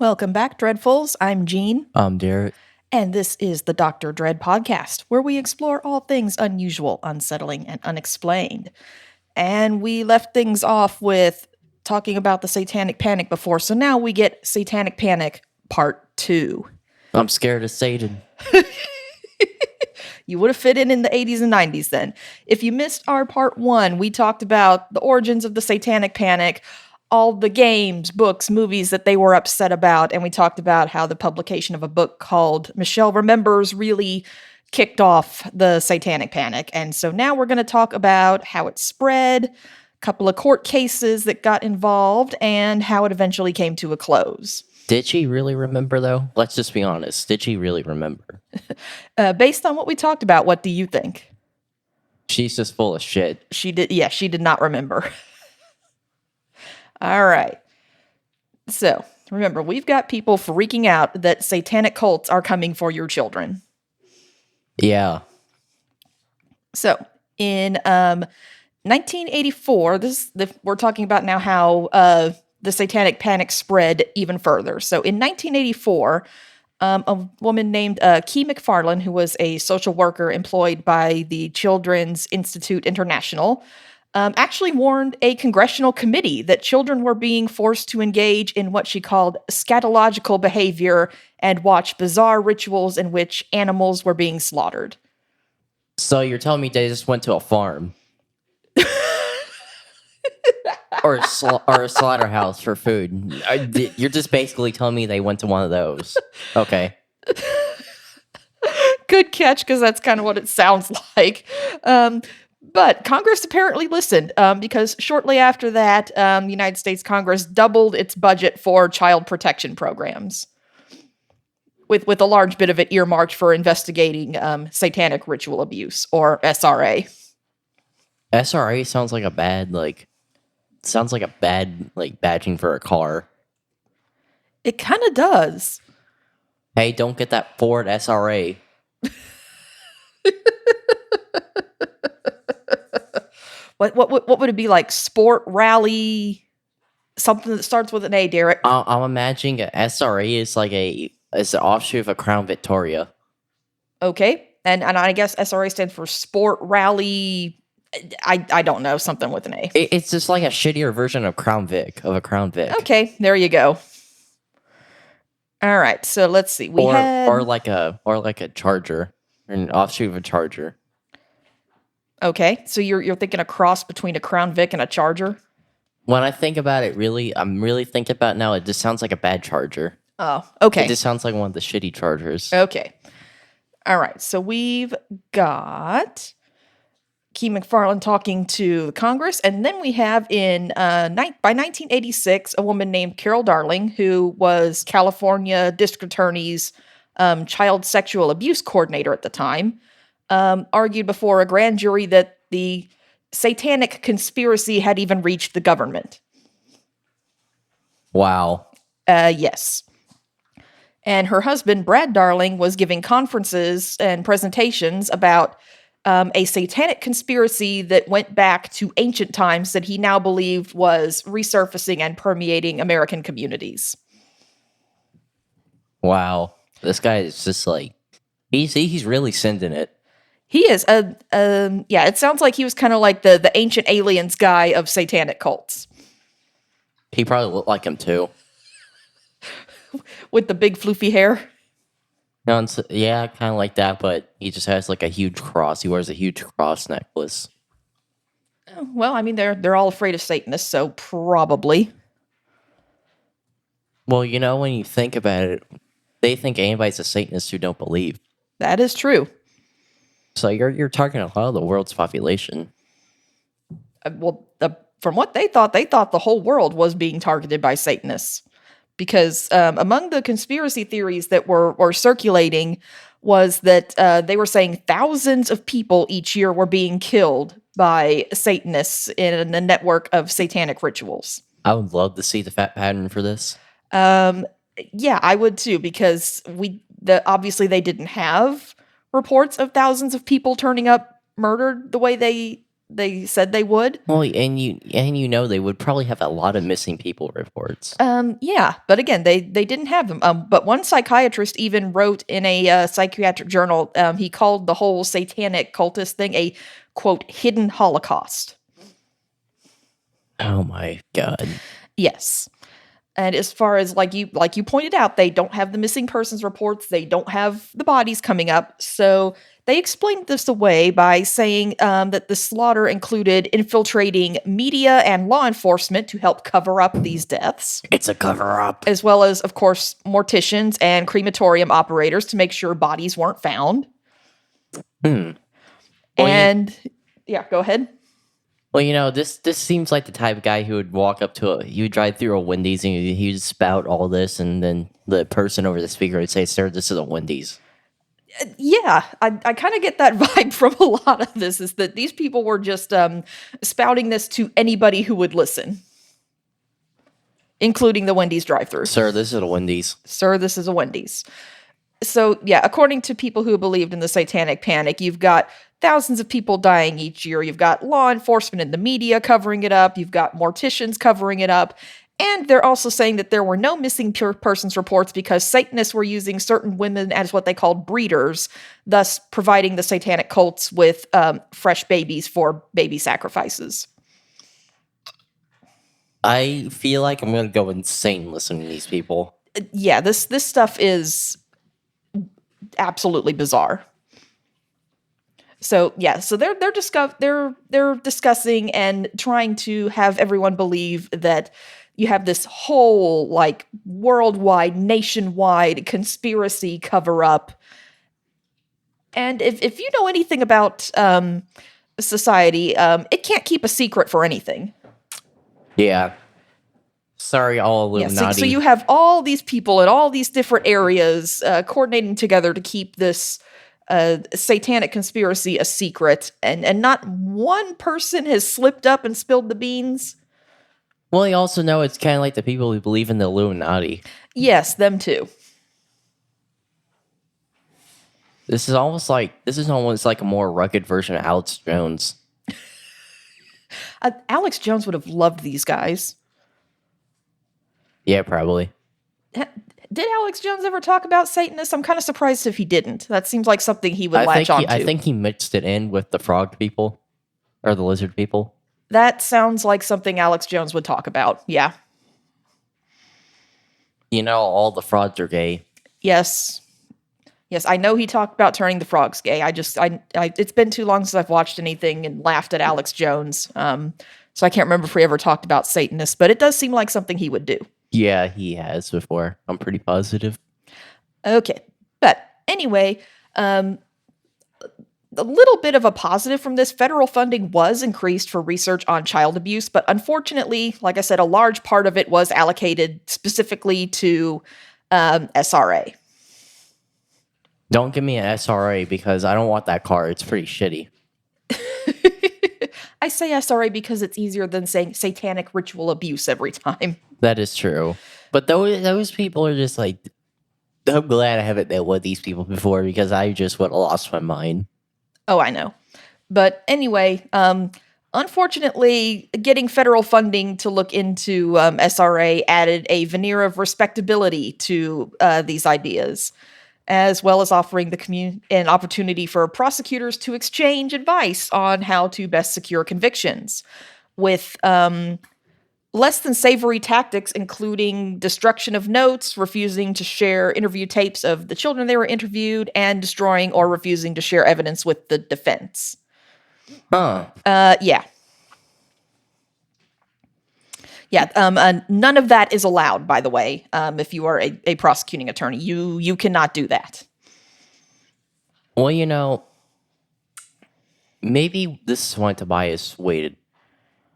Welcome back, Dreadfuls. I'm Jean, Derek. and this is the Dr. Dread podcast, where we explore all things unusual, unsettling, and unexplained. And we left things off with talking about the Satanic Panic before, so now we get Satanic Panic Part 2. I'm scared of Satan. You would have fit in the 80s and 90s then. If you missed our Part 1, we talked about the origins of the Satanic Panic, all the games, books, movies that they were upset about, and we talked about how the publication of a book called Michelle Remembers really kicked off the Satanic Panic. And so now we're going to talk about how it spread, a couple of court cases that got involved, and how it eventually came to a close. Did she really remember, though? Let's just be honest. Did she really remember? Based on what we talked about, what do you think? She's just full of shit. She did not remember. All right. So, remember, we've got people freaking out that satanic cults are coming for your children. Yeah. So, in 1984, we're talking about now how the Satanic Panic spread even further. So, in 1984, a woman named Key McFarland, who was a social worker employed by the Children's Institute International, actually warned a congressional committee that children were being forced to engage in what she called scatological behavior and watch bizarre rituals in which animals were being slaughtered. So you're telling me they just went to a farm? or a slaughterhouse for food? You're just basically telling me they went to one of those. Okay. Good catch, because that's kind of what it sounds like. But Congress apparently listened, because shortly after that, the United States Congress doubled its budget for child protection programs, with a large bit of it earmarked for investigating satanic ritual abuse, or SRA. SRA sounds like a bad badging for a car. It kind of does. Hey, don't get that Ford SRA. What would it be like? Sport rally, something that starts with an A, Derek. I'm imagining a SRA is is an offshoot of a Crown Victoria. Okay, and I guess SRA stands for Sport Rally. I don't know, something with an A. It's just like a shittier version of Crown Vic. Okay, there you go. All right, so let's see. Or like a Charger, an offshoot of a Charger. Okay, so you're thinking a cross between a Crown Vic and a Charger? When I think about it, I'm really thinking about it now, it just sounds like a bad Charger. Oh, okay. It just sounds like one of the shitty Chargers. Okay. All right, so we've got Key McFarland talking to the Congress, and then we have by 1986, a woman named Carol Darling, who was California District Attorney's child sexual abuse coordinator at the time, argued before a grand jury that the satanic conspiracy had even reached the government. Wow. Yes. And her husband, Brad Darling, was giving conferences and presentations about a satanic conspiracy that went back to ancient times that he now believed was resurfacing and permeating American communities. Wow. This guy is just like, he's really sending it. He is. Yeah, it sounds like he was kind of like the ancient aliens guy of satanic cults. He probably looked like him too. With the big floofy hair? No, yeah, kind of like that, but he just has like a huge cross. He wears a huge cross necklace. Oh, well, I mean, they're all afraid of Satanists, so probably. Well, when you think about it, they think anybody's a Satanist who don't believe. That is true. So you're targeting a lot of the world's population. From what they thought the whole world was being targeted by Satanists. Because among the conspiracy theories that were circulating was that they were saying thousands of people each year were being killed by Satanists in a network of satanic rituals. I would love to see the fact pattern for this. Yeah, I would too, because obviously they didn't have reports of thousands of people turning up murdered the way they said they would. Well, and you know they would probably have a lot of missing people reports. Yeah, but again, they didn't have them. But one psychiatrist even wrote in a psychiatric journal. He called the whole satanic cultist thing a quote hidden Holocaust. Oh my god. Yes. And as far as like you pointed out, they don't have the missing persons reports. They don't have the bodies coming up. So they explained this away by saying that the slaughter included infiltrating media and law enforcement to help cover up these deaths. It's a cover-up. As well as, of course, morticians and crematorium operators to make sure bodies weren't found. Well, And yeah, go ahead. Well, you know, this seems like the type of guy who would walk up to he would drive through a Wendy's and he would spout all this, and then the person over the speaker would say, "Sir, this is a Wendy's." Yeah, I kind of get that vibe from a lot of this, is that these people were just spouting this to anybody who would listen, including the Wendy's drive-thru. Sir, this is a Wendy's. Sir, this is a Wendy's. So, yeah, according to people who believed in the Satanic Panic, you've got thousands of people dying each year. You've got law enforcement and the media covering it up. You've got morticians covering it up. And they're also saying that there were no missing persons reports because Satanists were using certain women as what they called breeders, thus providing the satanic cults with fresh babies for baby sacrifices. I feel like I'm going to go insane listening to these people. Yeah, this stuff is absolutely bizarre. So yeah, so they're discussing and trying to have everyone believe that you have this whole like worldwide, nationwide conspiracy cover up. And if you know anything about society, it can't keep a secret for anything. Yeah. Sorry, all Illuminati. Yeah, so you have all these people in all these different areas coordinating together to keep this satanic conspiracy a secret, and not one person has slipped up and spilled the beans. Well, you also know it's kind of like the people who believe in the Illuminati. Yes, them too. This is almost like a more rugged version of Alex Jones. Alex Jones would have loved these guys. Yeah, probably. Did Alex Jones ever talk about Satanists? I'm kind of surprised if he didn't. That seems like something he would latch on to. I think he mixed it in with the frog people or the lizard people. That sounds like something Alex Jones would talk about. Yeah. You know, all the frogs are gay. Yes. Yes, I know he talked about turning the frogs gay. It's been too long since I've watched anything and laughed at Alex Jones. So I can't remember if we ever talked about Satanists, but it does seem like something he would do. Yeah, he has before. I'm pretty positive. Okay. But anyway, a little bit of a positive from this, federal funding was increased for research on child abuse, but unfortunately, like I said, a large part of it was allocated specifically to SRA. Don't give me an SRA because I don't want that car. It's pretty shitty. I say SRA because it's easier than saying satanic ritual abuse every time. That is true. But those people are just like, I'm glad I haven't met one of these people before because I just would have lost my mind. Oh, I know. But anyway, unfortunately, getting federal funding to look into SRA added a veneer of respectability to these ideas, as well as offering the community an opportunity for prosecutors to exchange advice on how to best secure convictions, with less than savory tactics, including destruction of notes, refusing to share interview tapes of the children they were interviewed, and destroying or refusing to share evidence with the defense. Huh. Yeah. Yeah, none of that is allowed, by the way, if you are a prosecuting attorney. You cannot do that. Well, you know, maybe this is why Tobias waited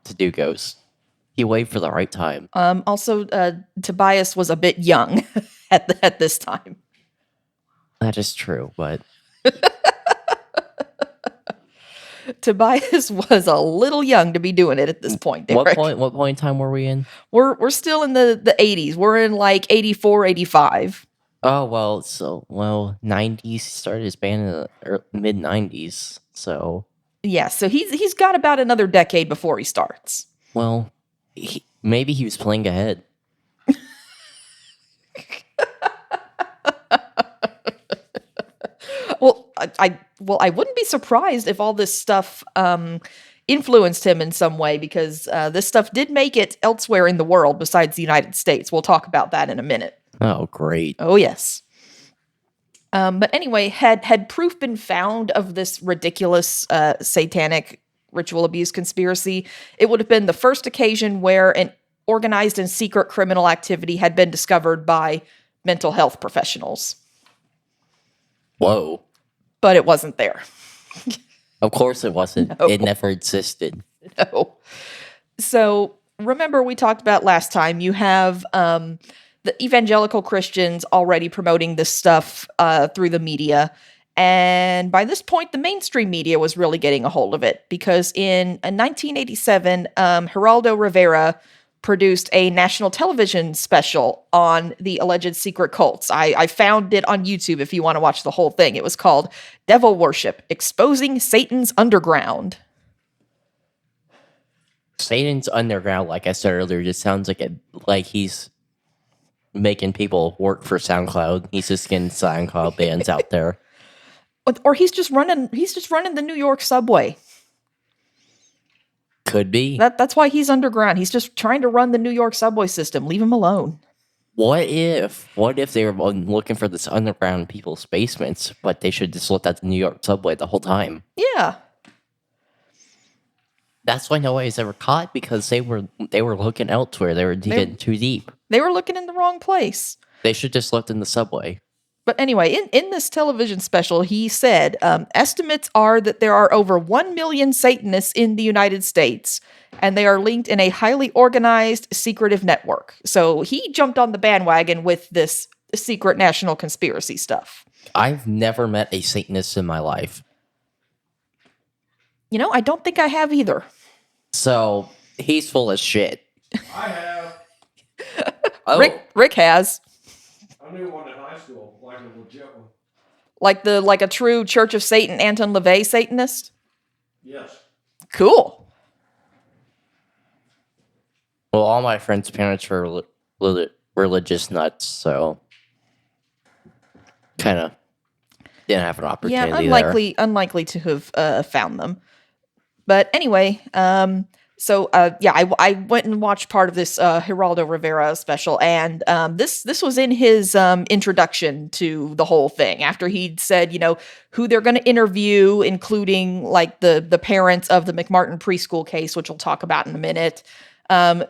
to do Ghost. He waited for the right time. Also, Tobias was a bit young at this time. That is true, but... Tobias was a little young to be doing it at this point, Derek. What point in time were we in? We're still in the 80s. We're in like 84, 85. Oh, well, 90s. He started his band in the mid-90s, so... Yeah, so he's got about another decade before he starts. Well, maybe he was playing ahead. Well, I wouldn't be surprised if all this stuff influenced him in some way, because this stuff did make it elsewhere in the world besides the United States. We'll talk about that in a minute. Oh, great. Oh yes. But anyway, had proof been found of this ridiculous satanic ritual abuse conspiracy, it would have been the first occasion where an organized and secret criminal activity had been discovered by mental health professionals. Whoa. But it wasn't there. Of course it wasn't. No. It never existed. No. So remember, we talked about last time, you have the evangelical Christians already promoting this stuff through the media. And by this point, the mainstream media was really getting a hold of it, because in 1987, Geraldo Rivera produced a national television special on the alleged secret cults. I found it on YouTube if you want to watch the whole thing. It was called Devil Worship: Exposing Satan's Underground. Satan's Underground, like I said earlier, just sounds like he's making people work for SoundCloud. He's just getting SoundCloud bands out there. Or he's just running the New York subway. Could be. That's why he's underground. He's just trying to run the New York subway system. Leave him alone. What if they were looking for this underground people's basements, but they should just look at the New York subway the whole time? Yeah. That's why nobody's ever caught, because they were looking elsewhere. They were getting too deep. They were looking in the wrong place. They should just looked in the subway. But anyway, in this television special, he said, estimates are that there are over 1 million Satanists in the United States, and they are linked in a highly organized, secretive network. So he jumped on the bandwagon with this secret national conspiracy stuff. I've never met a Satanist in my life. You know, I don't think I have either. So he's full of shit. I have. Oh, Rick has. I knew one in high school, like a legit one. Like a true Church of Satan, Anton LaVey Satanist? Yes. Cool. well, all my friends' parents were religious nuts, so kind of didn't have an opportunity. Yeah, unlikely to have found them. But anyway, I went and watched part of this Geraldo Rivera special, and this was in his introduction to the whole thing. After he'd said, who they're going to interview, including like the parents of the McMartin Preschool case, which we'll talk about in a minute.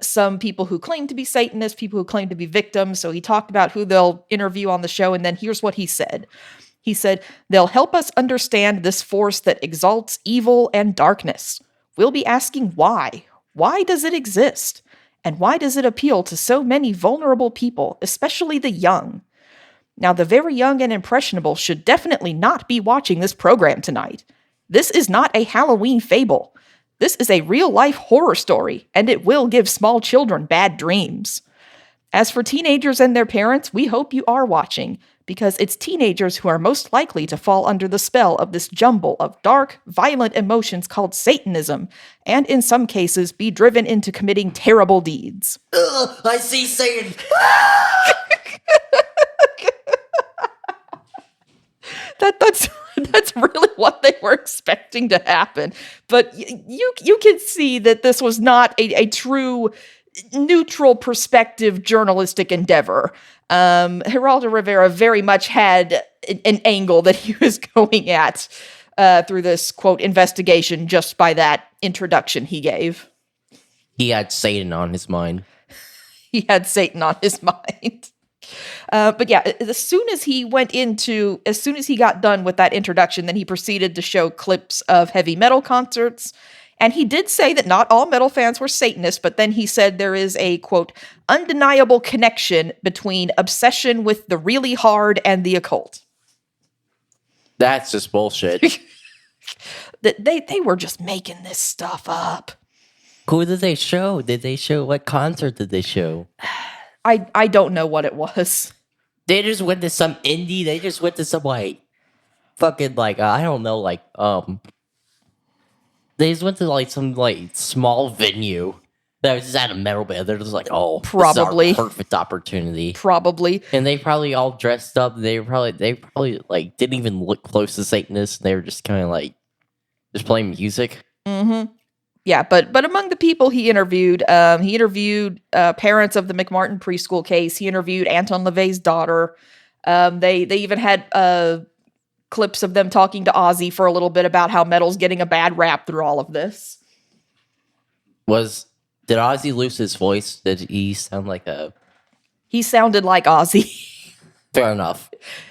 Some people who claim to be Satanists, people who claim to be victims. So he talked about who they'll interview on the show, and then here's what he said. He said, they'll help us understand this force that exalts evil and darkness. We'll be asking why. Why does it exist? And why does it appeal to so many vulnerable people, especially the young? Now, the very young and impressionable should definitely not be watching this program tonight. This is not a Halloween fable. This is a real-life horror story, and it will give small children bad dreams. As for teenagers and their parents, we hope you are watching, because it's teenagers who are most likely to fall under the spell of this jumble of dark, violent emotions called Satanism, and in some cases be driven into committing terrible deeds. Ugh, I see Satan. That's really what they were expecting to happen. But you can see that this was not a true neutral perspective journalistic endeavor. Geraldo Rivera very much had an angle that he was going at through this, quote, investigation just by that introduction he gave. He had Satan on his mind. He had Satan on his mind. But yeah, as soon as he got done with that introduction, then he proceeded to show clips of heavy metal concerts. And he did say that not all metal fans were Satanists, but then he said there is a, quote, undeniable connection between obsession with the really hard and the occult. That's just bullshit. They were just making this stuff up. Who did they show? What concert did they show? I don't know what it was. They just went to some indie. They just went to some fucking I don't know They just went to like some like small venue that was just at a metal band. They're just like, oh, Probably. this is our perfect opportunity. Probably. And they probably all dressed up. They probably like didn't even look close to Satanists. They were just kind of like just playing music. Mm-hmm. Yeah, but among the people he interviewed parents of the McMartin Preschool case. He interviewed Anton LaVey's daughter. They even had clips of them talking to Ozzy for a little bit about how metal's getting a bad rap through all of this. Did Ozzy lose his voice? Did he sound like a... He sounded like Ozzy. Fair enough.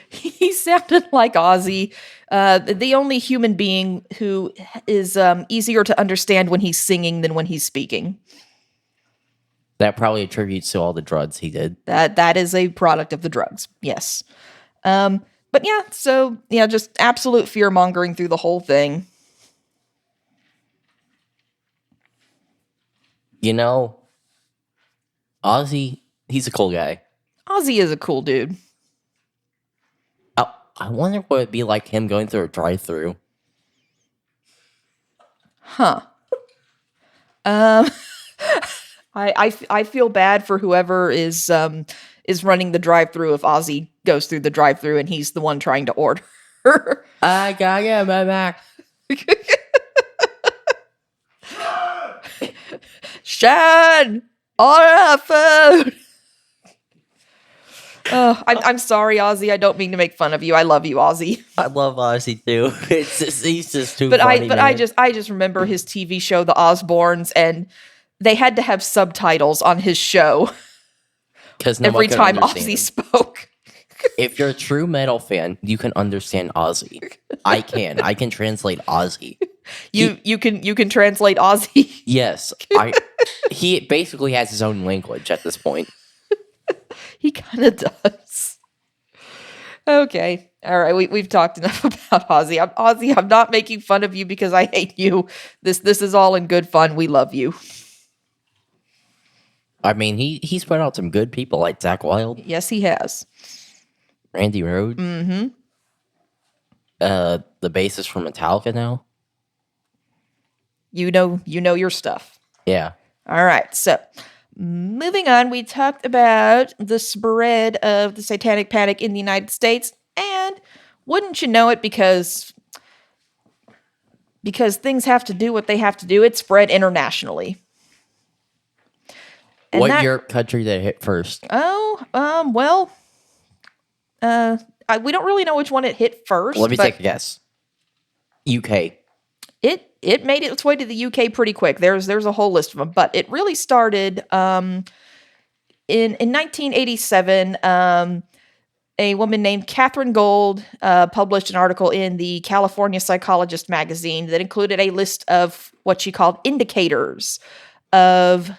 He sounded like Ozzy. The only human being who is easier to understand when he's singing than when he's speaking. That probably attributes to all the drugs he did. That is a product of the drugs, yes. But yeah, so yeah, just absolute fear mongering through the whole thing. You know, Ozzy, he's a cool guy. Ozzy is a cool dude. I wonder what it'd be like him going through a drive-through. Huh. I feel bad for whoever is running the drive-through if Ozzy goes through the drive-through and he's the one trying to order. I gotta get my back. Sean, order food. Oh, I'm sorry, Ozzy. I don't mean to make fun of you. I love you, Ozzy. I love Ozzy too. He's just too But funny. I just remember his TV show, The Osbournes, and they had to have subtitles on his show because every time Ozzy spoke. If you're a true metal fan, you can understand Ozzy. I can translate Ozzy. You can translate Ozzy. Yes, he basically has his own language at this point. He kind of does. Okay. All right. We've talked enough about Ozzy. I'm not making fun of you because I hate you. This is all in good fun. We love you. I mean, he's put out some good people like Zakk Wylde. Yes, he has. Randy Rhoads. Mm-hmm. The bassist from Metallica now. You know your stuff. Yeah. All right. So moving on, we talked about the spread of the Satanic Panic in the United States, and wouldn't you know it, because things have to do what they have to do, it spread internationally. And what Europe country did it hit first? Well, we don't really know which one it hit first. Let me take a guess. UK. It made its way to the UK pretty quick. There's a whole list of them, but it really started in 1987. A woman named Catherine Gold published an article in the California Psychologist magazine that included a list of what she called indicators of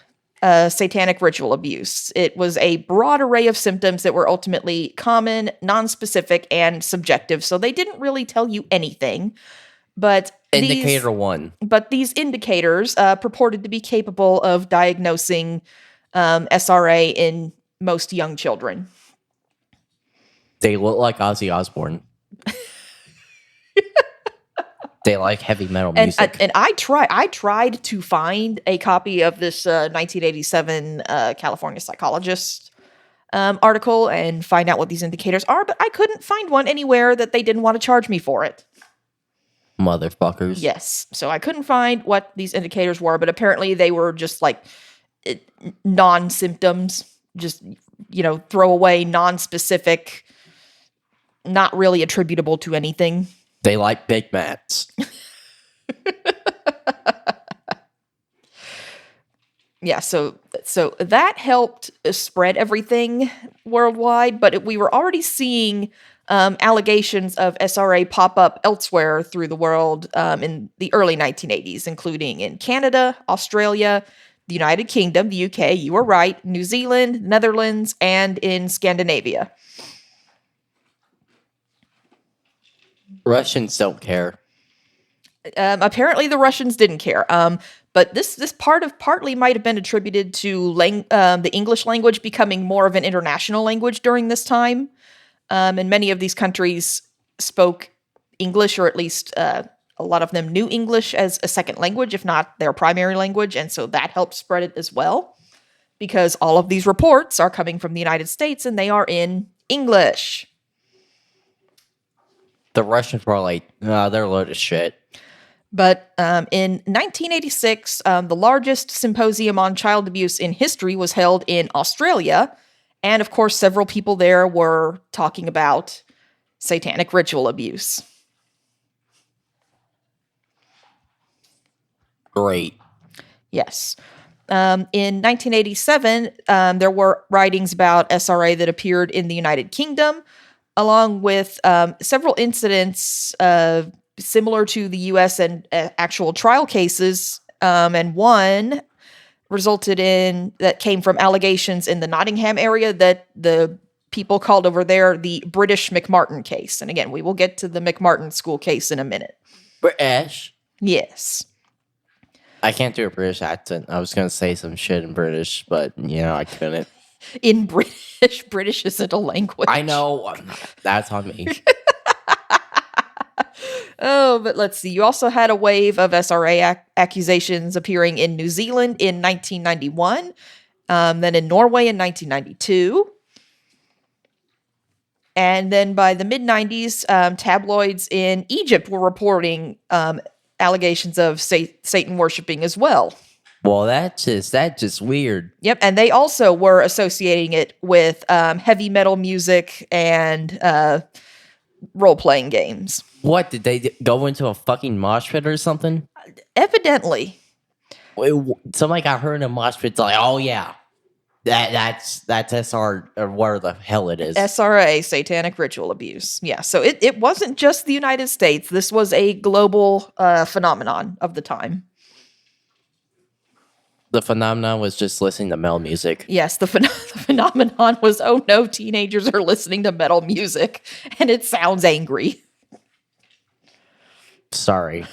satanic ritual abuse. It was a broad array of symptoms that were ultimately common, nonspecific, and subjective. So they didn't really tell you anything. But Indicator 1. But these indicators purported to be capable of diagnosing SRA in most young children. They look like Ozzy Osbourne. They like heavy metal music. And I tried to find a copy of this 1987 California Psychologist article and find out what these indicators are, but I couldn't find one anywhere that they didn't want to charge me for it. Motherfuckers. Yes. So I couldn't find what these indicators were, but apparently they were just like non-symptoms, just, throwaway, non-specific, not really attributable to anything. They like Big Mats. Yeah, so that helped spread everything worldwide, but we were already seeing allegations of SRA pop up elsewhere through the world in the early 1980s, including in Canada, Australia, the United Kingdom, the UK, you were right, New Zealand, Netherlands, and in Scandinavia. Russians don't care. Apparently the Russians didn't care. But this partly might have been attributed to the English language becoming more of an international language during this time. And many of these countries spoke English, or at least a lot of them knew English as a second language, if not their primary language, and so that helped spread it as well. Because all of these reports are coming from the United States and they are in English. The Russians were like, nah, they're a load of shit. But in 1986, the largest symposium on child abuse in history was held in Australia. And of course, several people there were talking about satanic ritual abuse. Great. Yes. In 1987, there were writings about SRA that appeared in the United Kingdom, along with several incidents similar to the U.S. and actual trial cases, and one that came from allegations in the Nottingham area that the people called over there the British McMartin case. And again, we will get to the McMartin school case in a minute. British? Yes. I can't do a British accent. I was going to say some shit in British, but, I couldn't. In British, British isn't a language. I know. That's on me. Oh, but let's see. You also had a wave of SRA accusations appearing in New Zealand in 1991, then in Norway in 1992. And then by the mid-90s, tabloids in Egypt were reporting allegations of Satan worshiping as well. Well, that's just weird. Yep, and they also were associating it with heavy metal music and role-playing games. What, did they go into a fucking mosh pit or something? Evidently. Somebody got hurt in a mosh pit. It's like, oh yeah, that's SR or whatever the hell it is. SRA, satanic ritual abuse. Yeah, so it wasn't just the United States. This was a global phenomenon of the time. The phenomenon was just listening to metal music. Yes, the phenomenon was, oh no, teenagers are listening to metal music, and it sounds angry. Sorry.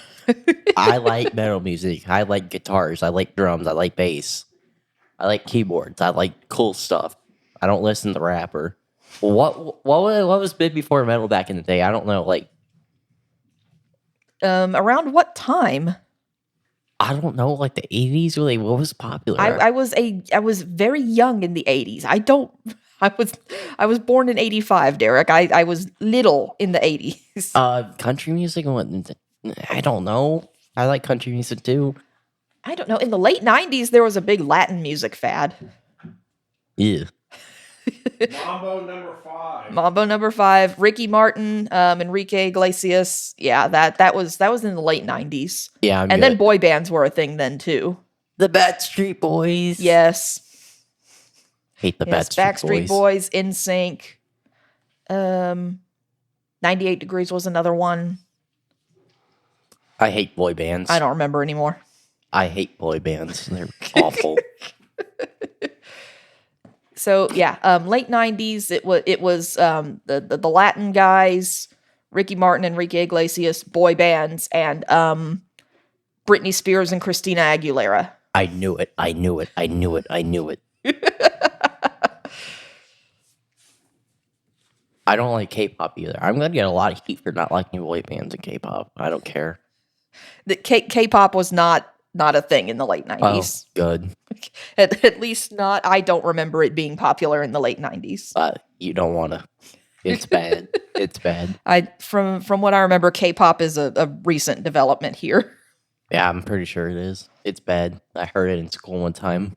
I like metal music. I like guitars. I like drums. I like bass. I like keyboards. I like cool stuff. I don't listen to rapper. What was big before metal back in the day? I don't know. Like, around what time? I don't know. Like the 80s, really. What was popular? I was very young in the 80s. I was born in 85, Derek. I was little in the 80s. Country music. I don't know. I like country music too. I don't know. In the late 90s, there was a big Latin music fad. Yeah. Mambo number 5. Ricky Martin, Enrique Iglesias. Yeah, that was in the late 90s. Yeah, and then boy bands were a thing then too. The Backstreet Boys. Yes. Hate the Backstreet Boys, NSYNC. 98 Degrees was another one. I hate boy bands. I don't remember anymore. I hate boy bands. They're awful. So yeah, late 90s. It was the Latin guys, Ricky Martin, Enrique Iglesias, boy bands, and Britney Spears and Christina Aguilera. I knew it. I don't like K-pop either. I'm gonna get a lot of heat for not liking boy bands and K-pop. I don't care. The K-pop was not a thing in the late 90s. Oh, good. At least not. I don't remember it being popular in the late 90s. You don't want to. It's bad. It's bad. From what I remember, K-pop is a recent development here. Yeah, I'm pretty sure it is. It's bad. I heard it in school one time.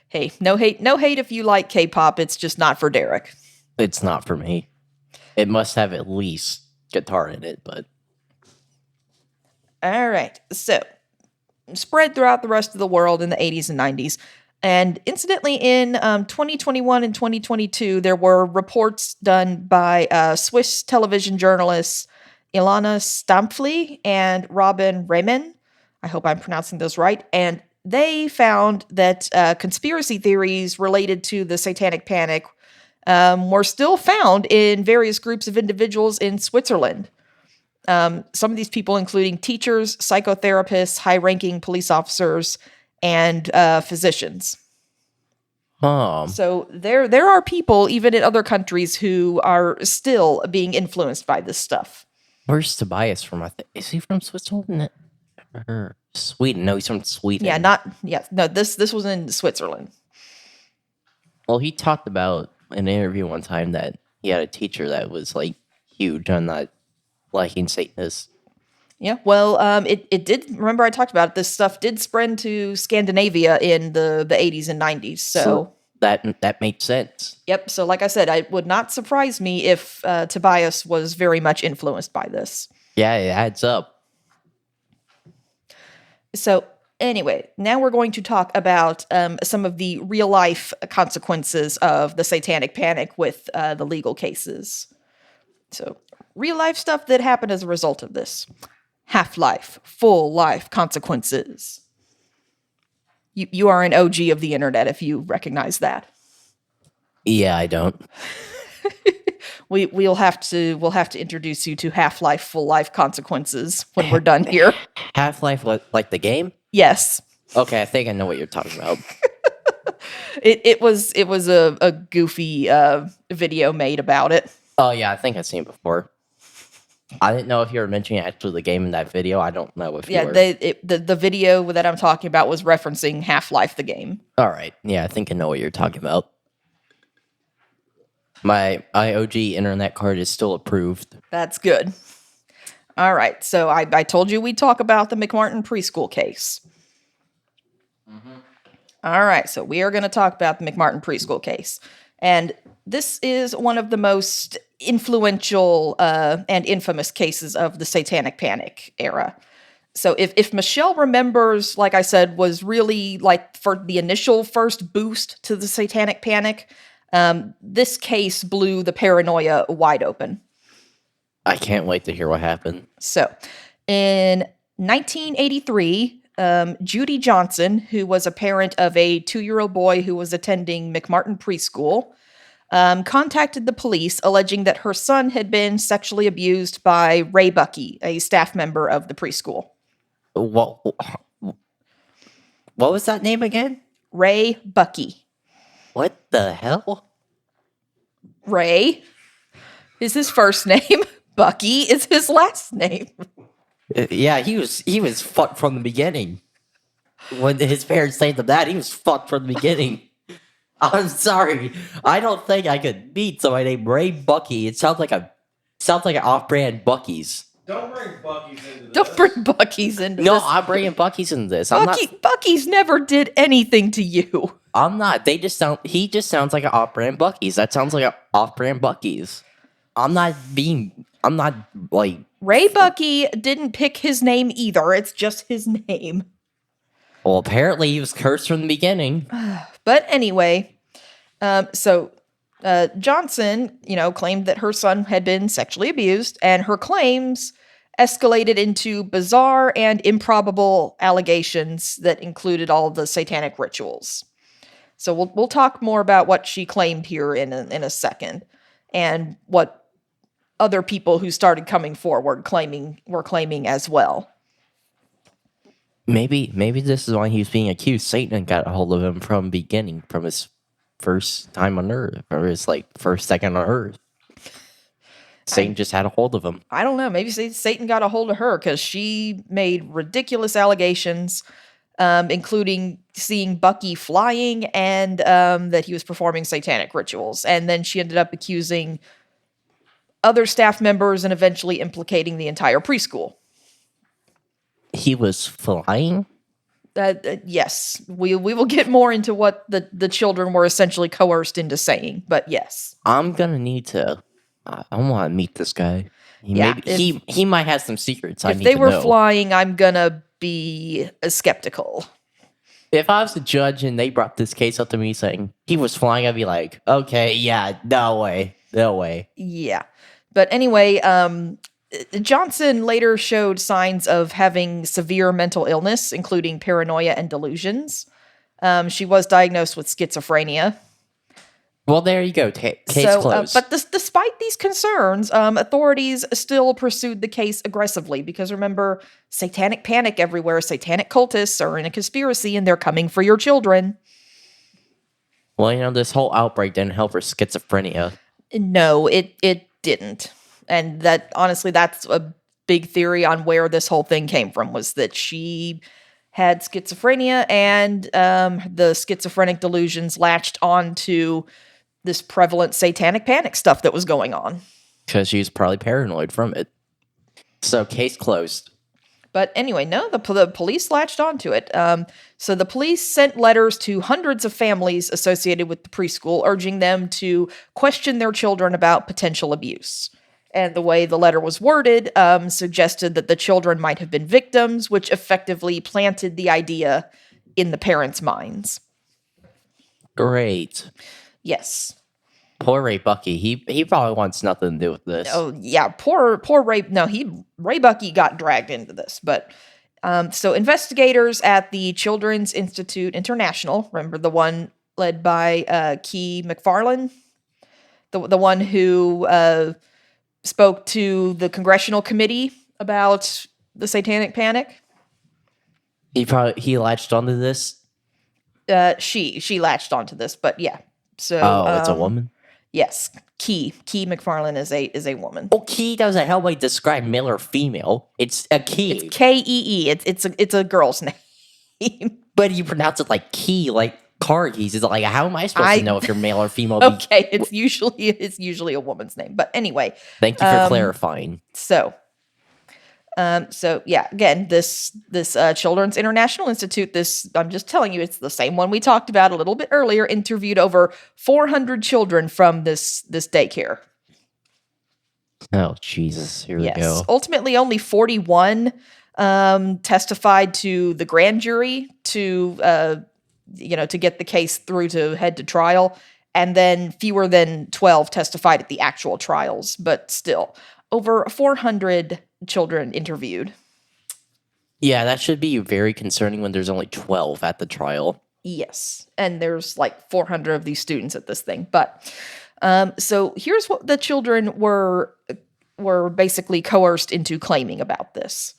Hey, no hate if you like K-pop. It's just not for Derek. It's not for me. It must have at least guitar in it, but. All right. So, spread throughout the rest of the world in the 80s and 90s. And incidentally, in 2021 and 2022, there were reports done by Swiss television journalists Ilana Stampfli and Robin Rehman. I hope I'm pronouncing those right. And they found that conspiracy theories related to the Satanic Panic were still found in various groups of individuals in Switzerland. Some of these people including teachers, psychotherapists, high-ranking police officers, and physicians. So there are people, even in other countries, who are still being influenced by this stuff. Where's Tobias from? Is he from Switzerland? Or Sweden? No, he's from Sweden. No, this was in Switzerland. Well, he talked about in an interview one time that he had a teacher that was like huge on not liking Satanists. Yeah, well, it did. Remember, I talked about it. This stuff did spread to Scandinavia in the 80s and 90s. So that makes sense. Yep. So, like I said, it would not surprise me if Tobias was very much influenced by this. Yeah, it adds up. So, anyway, now we're going to talk about some of the real life consequences of the Satanic Panic with the legal cases. So, real life stuff that happened as a result of this. Half-life, full life consequences. You are an OG of the internet if you recognize that. Yeah, I don't. We'll have to introduce you to Half-Life, full life consequences when we're done here. Half-Life, like the game? Yes. Okay, I think I know what you're talking about. It was a goofy video made about it. Oh yeah, I think I've seen it before. I didn't know if you were mentioning actually the game in that video. I don't know if you were. The video that I'm talking about was referencing Half-Life the game. All right. Yeah, I think I know what you're talking about. My IOG internet card is still approved. That's good. All right. So I told you we'd talk about the McMartin Preschool case. Mm-hmm. All right. So we are going to talk about the McMartin Preschool case. And this is one of the most influential and infamous cases of the Satanic Panic era. So if Michelle remembers, like I said, was really like for the initial first boost to the Satanic Panic, this case blew the paranoia wide open. I can't wait to hear what happened. So in 1983, Judy Johnson, who was a parent of a 2-year-old boy who was attending McMartin Preschool, contacted the police alleging that her son had been sexually abused by Ray Bucky, a staff member of the preschool. What was that name again? Ray Bucky. What the hell? Ray is his first name. Bucky is his last name. Yeah, he was fucked from the beginning. When his parents named him that, he was fucked from the beginning. I'm sorry. I don't think I could meet somebody named Ray Bucky. It sounds like an off-brand Bucky's. Don't bring Bucky's into this. Don't bring Bucky's into No, this. I'm bringing Bucky's into this. Bucky's never did anything to you. I'm not. He just sounds like an off-brand Bucky's. That sounds like an off-brand Bucky's. I'm not like... Ray Bucky didn't pick his name either. It's just his name. Well, apparently he was cursed from the beginning. But anyway, Johnson, claimed that her son had been sexually abused, and her claims escalated into bizarre and improbable allegations that included all the satanic rituals. So we'll talk more about what she claimed here in a second, and what other people who started coming forward were claiming as well. Maybe this is why he was being accused. Satan got a hold of him from beginning, from his first time on Earth, or his first second on Earth. Satan just had a hold of him. I don't know. Maybe Satan got a hold of her because she made ridiculous allegations, including seeing Bucky flying and that he was performing satanic rituals. And then she ended up accusing other staff members and eventually implicating the entire preschool. He was flying? Yes. We will get more into what the children were essentially coerced into saying, but yes. I'm going to need to... I want to meet this guy. He might have some secrets I need to know. If they were flying, I'm going to be skeptical. If I was a judge and they brought this case up to me saying he was flying, I'd be like, okay, yeah, no way. Yeah. But anyway, Johnson later showed signs of having severe mental illness, including paranoia and delusions. She was diagnosed with schizophrenia. Well, there you go. Case closed. But despite these concerns, authorities still pursued the case aggressively because remember, satanic panic everywhere. Satanic cultists are in a conspiracy and they're coming for your children. Well, this whole outbreak didn't help her schizophrenia. No, it didn't. And that, honestly, that's a big theory on where this whole thing came from, was that she had schizophrenia, and the schizophrenic delusions latched onto this prevalent satanic panic stuff that was going on. Because she's probably paranoid from it. So, case closed. But anyway, no, the police latched onto it. So the police sent letters to hundreds of families associated with the preschool, urging them to question their children about potential abuse. And the way the letter was worded suggested that the children might have been victims, which effectively planted the idea in the parents' minds. Great. Yes. Poor Ray Bucky. He probably wants nothing to do with this. Oh yeah, poor Ray. No, Ray Bucky got dragged into this. But so investigators at the Children's Institute International, remember the one led by Key McFarlane, the one who spoke to the congressional committee about the Satanic Panic. He latched onto this. She latched onto this, but yeah. So It's a woman. Yes, Key McFarlane is a woman. Well, Key doesn't help me describe male or female. It's a key. It's Kee. It's a girl's name. But you pronounce it like key, like car keys. It's like, how am I supposed to know if you're male or female? Okay, it's usually a woman's name. But anyway, thank you for clarifying. So yeah, again, this Children's International Institute, I'm just telling you, it's the same one we talked about a little bit earlier, interviewed over 400 children from this daycare. Oh, Jesus. Here we go. Ultimately, only 41 testified to the grand jury to get the case through to head to trial. And then fewer than 12 testified at the actual trials. But still, over 400 children interviewed. Yeah, that should be very concerning when there's only 12 at the trial. Yes, and there's like 400 of these students at this thing. But so here's what the children were basically coerced into claiming about this.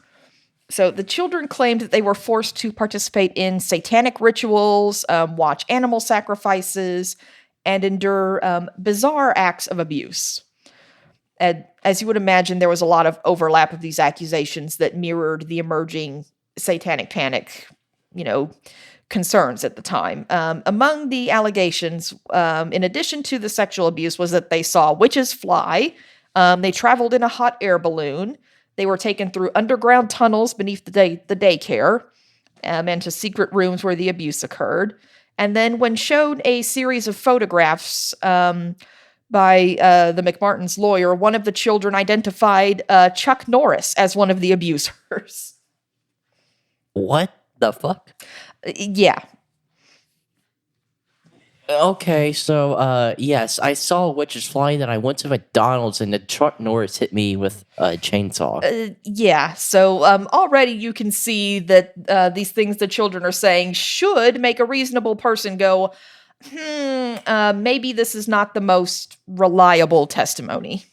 So the children claimed that they were forced to participate in satanic rituals, watch animal sacrifices, and endure bizarre acts of abuse. And as you would imagine, there was a lot of overlap of these accusations that mirrored the emerging satanic panic, concerns at the time. Among the allegations, in addition to the sexual abuse, was that they saw witches fly. They traveled in a hot air balloon. They were taken through underground tunnels beneath the daycare, and to secret rooms where the abuse occurred. And then when shown a series of photographs by the McMartin's lawyer, one of the children identified Chuck Norris as one of the abusers. What the fuck? Yeah. Okay, so, yes, I saw witches flying, and I went to McDonald's, and the Chuck Norris hit me with a chainsaw. Yeah, so already you can see that these things the children are saying should make a reasonable person go, maybe this is not the most reliable testimony.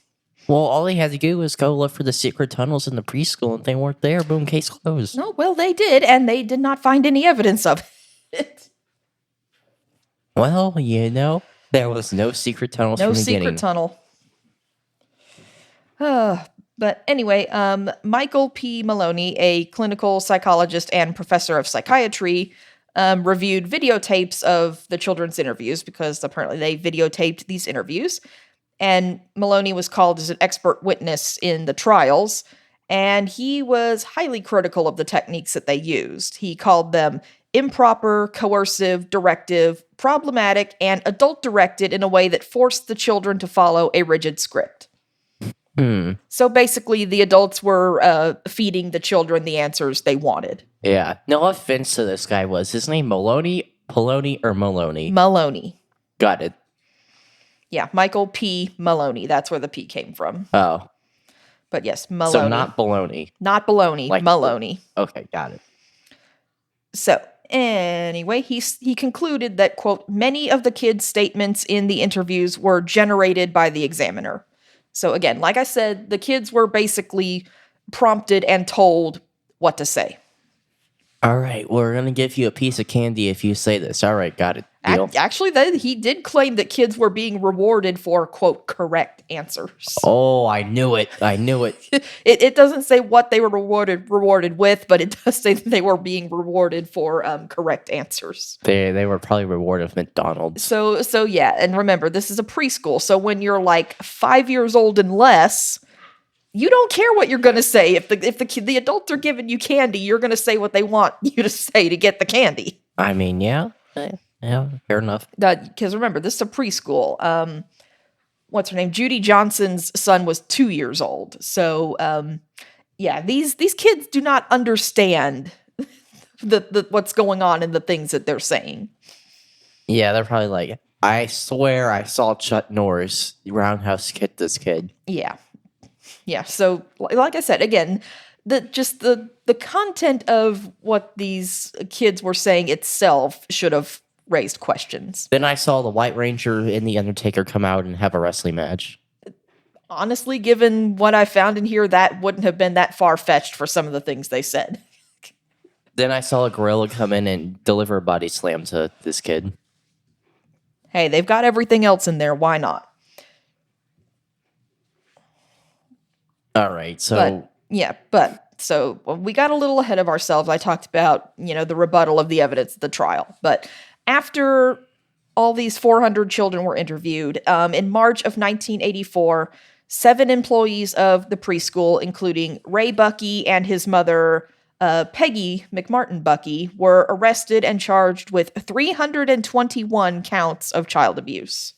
Well, all they had to do was go look for the secret tunnels in the preschool, and they weren't there. Boom, case closed. No, well, they did, and they did not find any evidence of it. Well, there was no secret tunnels from the beginning. No secret tunnel. But anyway, Michael P. Maloney, a clinical psychologist and professor of psychiatry, reviewed videotapes of the children's interviews, because apparently they videotaped these interviews. And Maloney was called as an expert witness in the trials, and he was highly critical of the techniques that they used. He called them improper, coercive, directive, problematic, and adult-directed in a way that forced the children to follow a rigid script. So basically, the adults were feeding the children the answers they wanted. Yeah. No offense to this guy. Was his name Maloney, Poloni, or Maloney? Maloney. Got it. Yeah, Michael P. Maloney. That's where the P came from. Oh. But yes, Maloney. So not baloney. Not baloney, like Maloney. Okay, got it. So anyway, he concluded that, quote, many of the kids' statements in the interviews were generated by the examiner. So again, like I said, the kids were basically prompted and told what to say. All right, we're going to give you a piece of candy if you say this. All right, got it. Deal. Actually, he did claim that kids were being rewarded for, quote, correct answers. Oh, I knew it. I knew it. It doesn't say what they were rewarded with, but it does say that they were being rewarded for correct answers. They were probably rewarded with McDonald's. So yeah, and remember, this is a preschool, so when you're like 5 years old and less, you don't care what you're going to say. If the adults are giving you candy, you're going to say what they want you to say to get the candy. I mean, yeah, fair enough. Because remember, this is a preschool. What's her name? Judy Johnson's son was 2 years old. So yeah, these kids do not understand the what's going on and the things that they're saying. Yeah, they're probably like, I swear I saw Chuck Norris roundhouse kick this kid. Yeah. So like I said, again, the content of what these kids were saying itself should have raised questions. Then I saw the White Ranger and the Undertaker come out and have a wrestling match. Honestly, given what I found in here, that wouldn't have been that far-fetched for some of the things they said. Then I saw a gorilla come in and deliver a body slam to this kid. Hey, they've got everything else in there. Why not? All right, so So we got a little ahead of ourselves. I talked about, the rebuttal of the evidence at the trial. But after all these 400 children were interviewed, in March of 1984, 7 employees of the preschool, including Ray Bucky and his mother, Peggy McMartin Bucky, were arrested and charged with 321 counts of child abuse.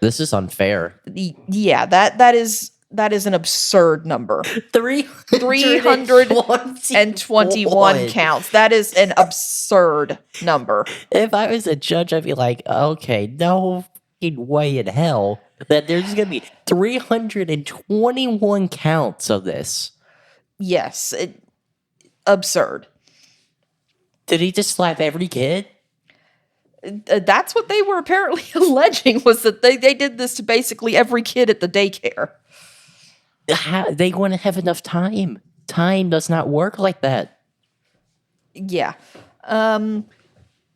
this is unfair. Yeah, that is an absurd number. 321 counts. That is an absurd number. If I was a judge, I'd be like, okay, no fucking way in hell that there's going to be 321 counts of this. Yes, absurd. Did he just slap every kid? That's what they were apparently alleging, was that they did this to basically every kid at the daycare. They wouldn't have enough time. Time does not work like that. Yeah.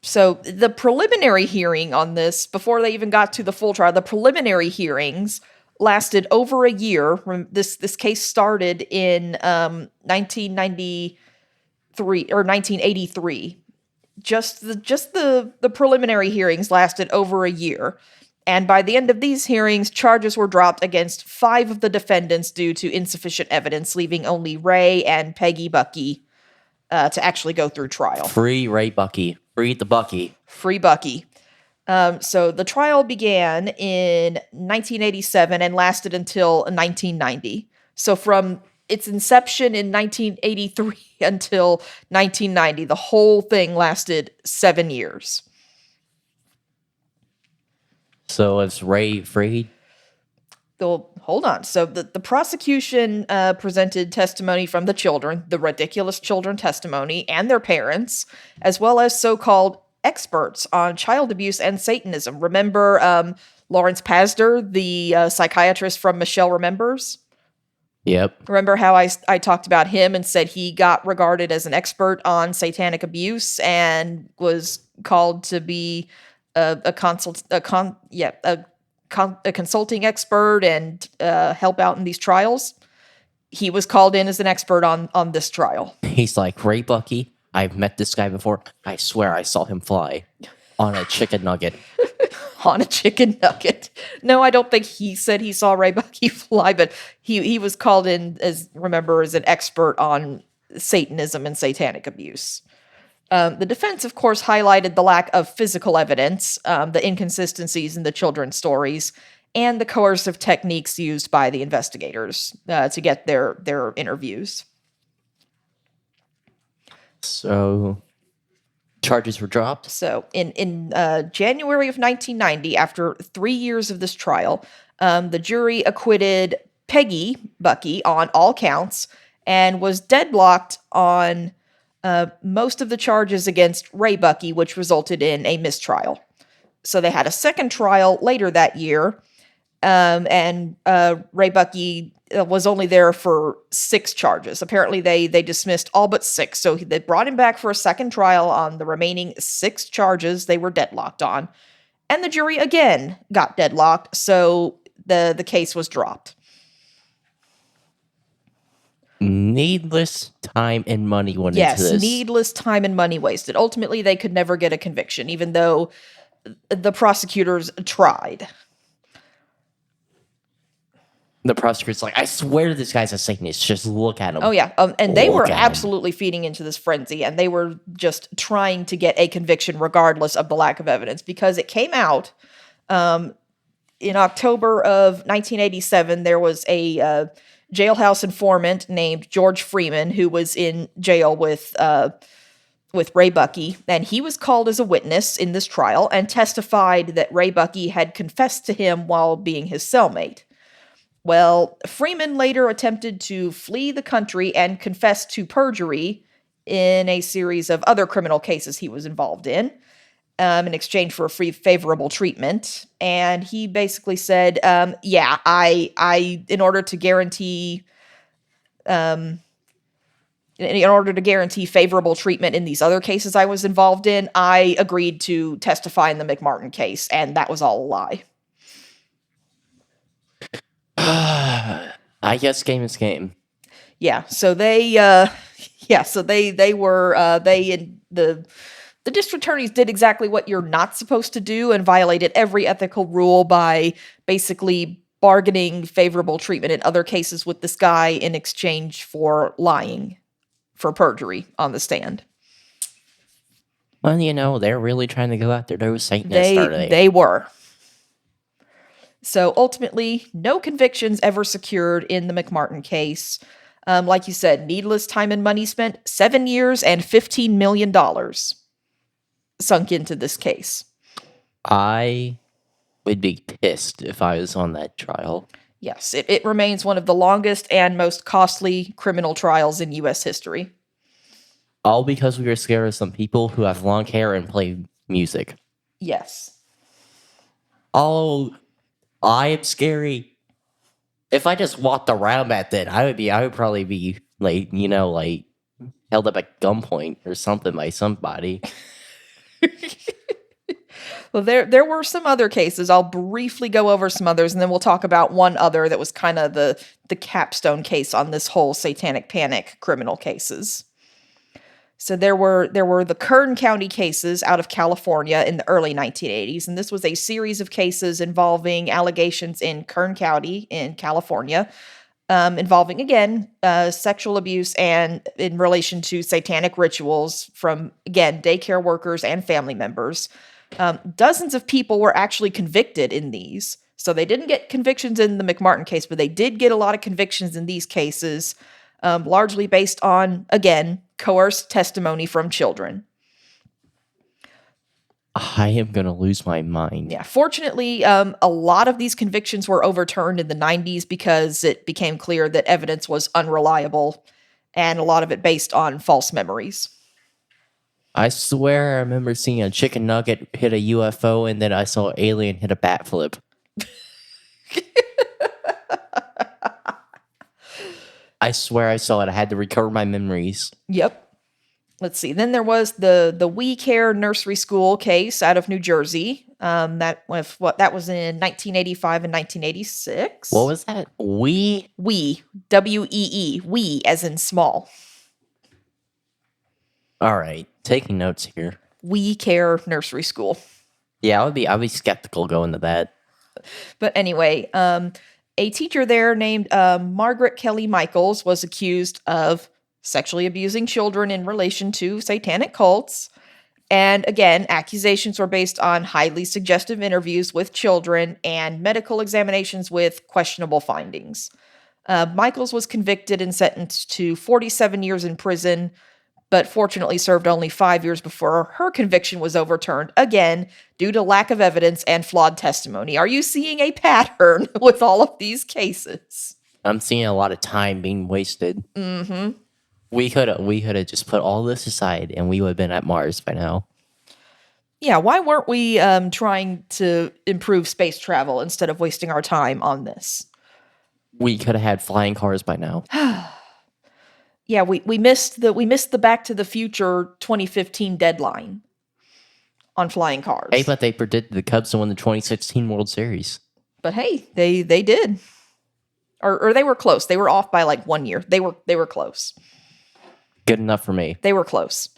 So the preliminary hearing on this, before they even got to the full trial, the preliminary hearings lasted over a year. This case started in 1993 or 1983. Just the preliminary hearings lasted over a year. And by the end of these hearings, charges were dropped against 5 of the defendants due to insufficient evidence, leaving only Ray and Peggy Bucky to actually go through trial. Free Ray Bucky. Free the Bucky. Free Bucky. So the trial began in 1987 and lasted until 1990. So from its inception in 1983 until 1990, the whole thing lasted 7 years. So is Ray freed? Hold on. So the prosecution presented testimony from the children, the ridiculous children testimony, and their parents, as well as so-called experts on child abuse and Satanism. Remember Lawrence Pasder, the psychiatrist from Michelle Remembers? Yep. Remember how I talked about him and said he got regarded as an expert on satanic abuse and was called to be a consulting expert and help out in these trials? He was called in as an expert on this trial. He's like, Ray Bucky, I've met this guy before. I swear I saw him fly on a chicken nugget. On a chicken nugget. No, I don't think he said he saw Ray Bucky fly, but he was called in as an expert on Satanism and satanic abuse. The defense, of course, highlighted the lack of physical evidence, the inconsistencies in the children's stories, and the coercive techniques used by the investigators to get their interviews. So, charges were dropped? So, in January of 1990, after 3 years of this trial, the jury acquitted Peggy Bucky on all counts and was deadlocked on most of the charges against Ray Bucky, which resulted in a mistrial. So they had a second trial later that year, and Ray Bucky was only there for 6 charges. Apparently, they dismissed all but 6. So they brought him back for a second trial on the remaining 6 charges they were deadlocked on. And the jury again got deadlocked, so the case was dropped. Needless time and money went into this. Yes, needless time and money wasted. Ultimately, they could never get a conviction, even though the prosecutors tried. The prosecutor's like, I swear this guy's a Satanist. Just look at him. Oh, yeah. And they were Look at him. absolutely feeding into this frenzy, and they were just trying to get a conviction regardless of the lack of evidence, because it came out in October of 1987. There was a jailhouse informant named George Freeman who was in jail with Ray Bucky, and he was called as a witness in this trial and testified that Ray Bucky had confessed to him while being his cellmate. Well, Freeman later attempted to flee the country and confess to perjury in a series of other criminal cases he was involved in exchange for favorable treatment. And he basically said, yeah, I in order to guarantee favorable treatment in these other cases I was involved in, I agreed to testify in the McMartin case, and that was all a lie. I guess game is game. Yeah, so they the district attorneys did exactly what you're not supposed to do and violated every ethical rule by basically bargaining favorable treatment in other cases with this guy in exchange for lying for perjury on the stand. Well, they're really trying to go after those Satanists, are they? They were. So ultimately, no convictions ever secured in the McMartin case. Like you said, needless time and money spent. 7 years and $15 million sunk into this case. I would be pissed if I was on that trial. Yes, it remains one of the longest and most costly criminal trials in U.S. history. All because we were scared of some people who have long hair and play music. Yes. Oh, I am scary. If I just walked around back then, I would probably be like, held up at gunpoint or something by somebody. Well, there were some other cases. I'll briefly go over some others, and then we'll talk about one other that was kind of the capstone case on this whole Satanic Panic criminal cases. So there were the Kern County cases out of California in the early 1980s, and this was a series of cases involving allegations in Kern County in California, involving, again, sexual abuse and in relation to satanic rituals from, again, daycare workers and family members. Dozens of people were actually convicted in these. So they didn't get convictions in the McMartin case, but they did get a lot of convictions in these cases, largely based on, again, coerced testimony from children. I am going to lose my mind. Yeah, fortunately, a lot of these convictions were overturned in the 90s because it became clear that evidence was unreliable, and a lot of it based on false memories. I swear I remember seeing a chicken nugget hit a UFO, and then I saw an alien hit a bat flip. I swear I saw it. I had to recover my memories. Yep. Let's see. Then there was the We Care Nursery School case out of New Jersey. That was in 1985 and 1986. What was that? We WEE. We as in small. All right, taking notes here. We Care Nursery School. Yeah, I'd be skeptical going to that. But anyway, a teacher there named Margaret Kelly Michaels was accused of sexually abusing children in relation to satanic cults. And again, accusations were based on highly suggestive interviews with children and medical examinations with questionable findings. Michaels was convicted and sentenced to 47 years in prison, but fortunately served only 5 years before her conviction was overturned, again, due to lack of evidence and flawed testimony. Are you seeing a pattern with all of these cases? I'm seeing a lot of time being wasted. Mm-hmm. We could have just put all this aside, and we would have been at Mars by now. Yeah, why weren't we trying to improve space travel instead of wasting our time on this? We could have had flying cars by now. Yeah, we missed the Back to the Future 2015 deadline on flying cars. Hey, but they predicted the Cubs to win the 2016 World Series. But hey, they did. Or they were close. They were off by like 1 year. They were close. Good enough for me. They were close.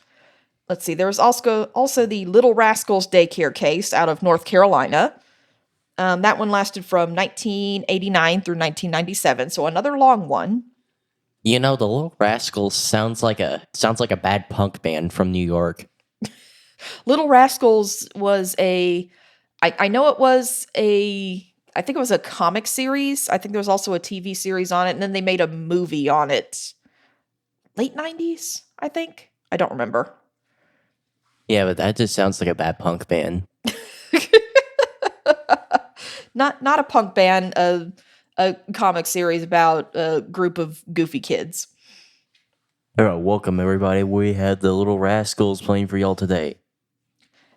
Let's see. There was also the Little Rascals daycare case out of North Carolina. That one lasted from 1989 through 1997, so another long one. You know, the Little Rascals sounds like a bad punk band from New York. Little Rascals was I know it was I think it was a comic series. I think there was also a TV series on it, and then they made a movie on it. Late 90s, I think. I don't remember. Yeah, but that just sounds like a bad punk band. Not a punk band, a comic series about a group of goofy kids. All right, welcome everybody. We had the Little Rascals playing for y'all today.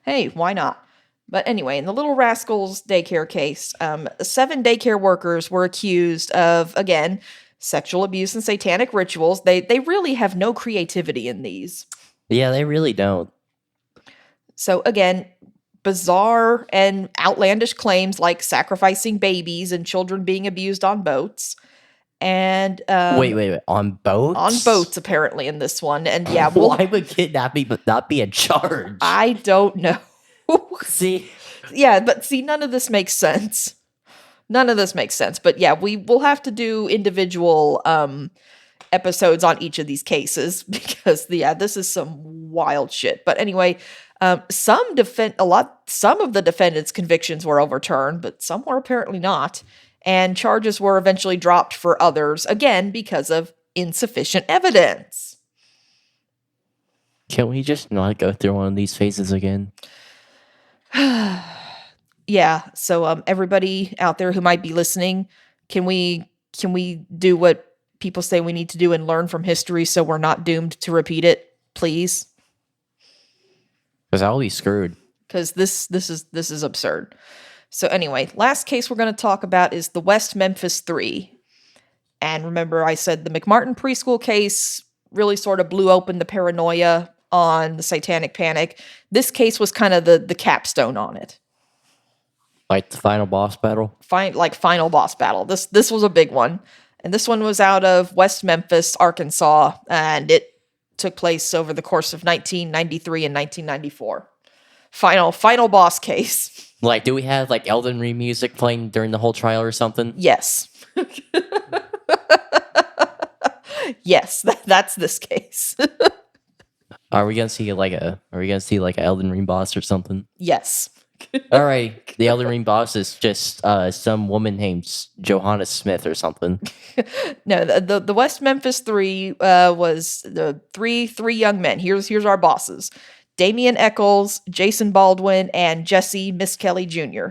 Hey, why not? But anyway, in the Little Rascals daycare case, 7 daycare workers were accused of, again, sexual abuse and satanic rituals. They really have no creativity in these. Yeah, they really don't. So again, bizarre and outlandish claims like sacrificing babies and children being abused on boats. And wait, on boats? On boats, apparently, in this one. And yeah, why would kidnapping but not be a charge? I don't know. See? Yeah, but see, none of this makes sense. None of this makes sense. But yeah, we will have to do individual episodes on each of these cases because this is some wild shit. But anyway, some of the defendants' convictions were overturned, but some were apparently not. And charges were eventually dropped for others, again, because of insufficient evidence. Can we just not go through one of these phases again? Yeah, so everybody out there who might be listening, can we do what people say we need to do and learn from history so we're not doomed to repeat it, please? Because I'll be screwed. Because this is absurd. So anyway, last case we're going to talk about is the West Memphis 3. And remember, I said the McMartin Preschool case really sort of blew open the paranoia on the Satanic Panic. This case was kind of the capstone on it. Like the final boss battle? Final boss battle. This was a big one. And this one was out of West Memphis, Arkansas. And it took place over the course of 1993 and 1994. Final boss case. Like, do we have like Elden Ring music playing during the whole trial or something? Yes. Yes, that's this case. Are we gonna see like an Elden Ring boss or something? Yes. All right, the Elden Ring boss is just some woman named Johanna Smith or something. No, the West Memphis 3 was the three young men. Here's our bosses: Damian Eccles, Jason Baldwin, and Jesse Miss Kelly Jr.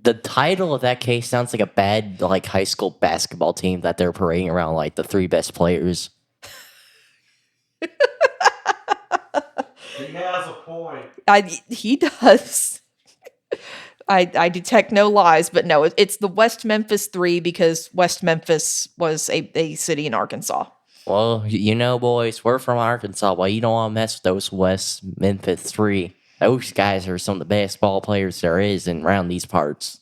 The title of that case sounds like a bad like high school basketball team that they're parading around like the 3 best players. He has a point. He does. I detect no lies, but no, it's the West Memphis 3 because West Memphis was a city in Arkansas. Well, you know, boys, we're from Arkansas. Well, you don't want to mess with those West Memphis 3. Those guys are some of the best ball players there is around these parts.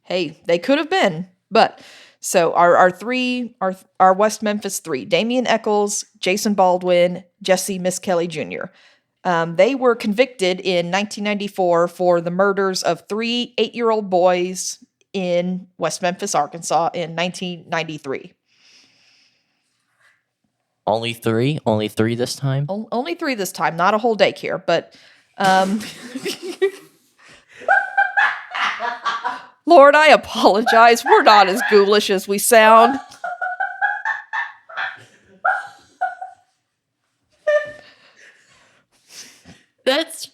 Hey, they could have been, but so our West Memphis 3: Damian Eccles, Jason Baldwin, Jesse Miss Kelly Jr. They were convicted in 1994 for the murders of 3 8-year-old boys in West Memphis, Arkansas, in 1993. Only 3? Only 3 this time? Only 3 this time, not a whole daycare, but Lord, I apologize. We're not as ghoulish as we sound.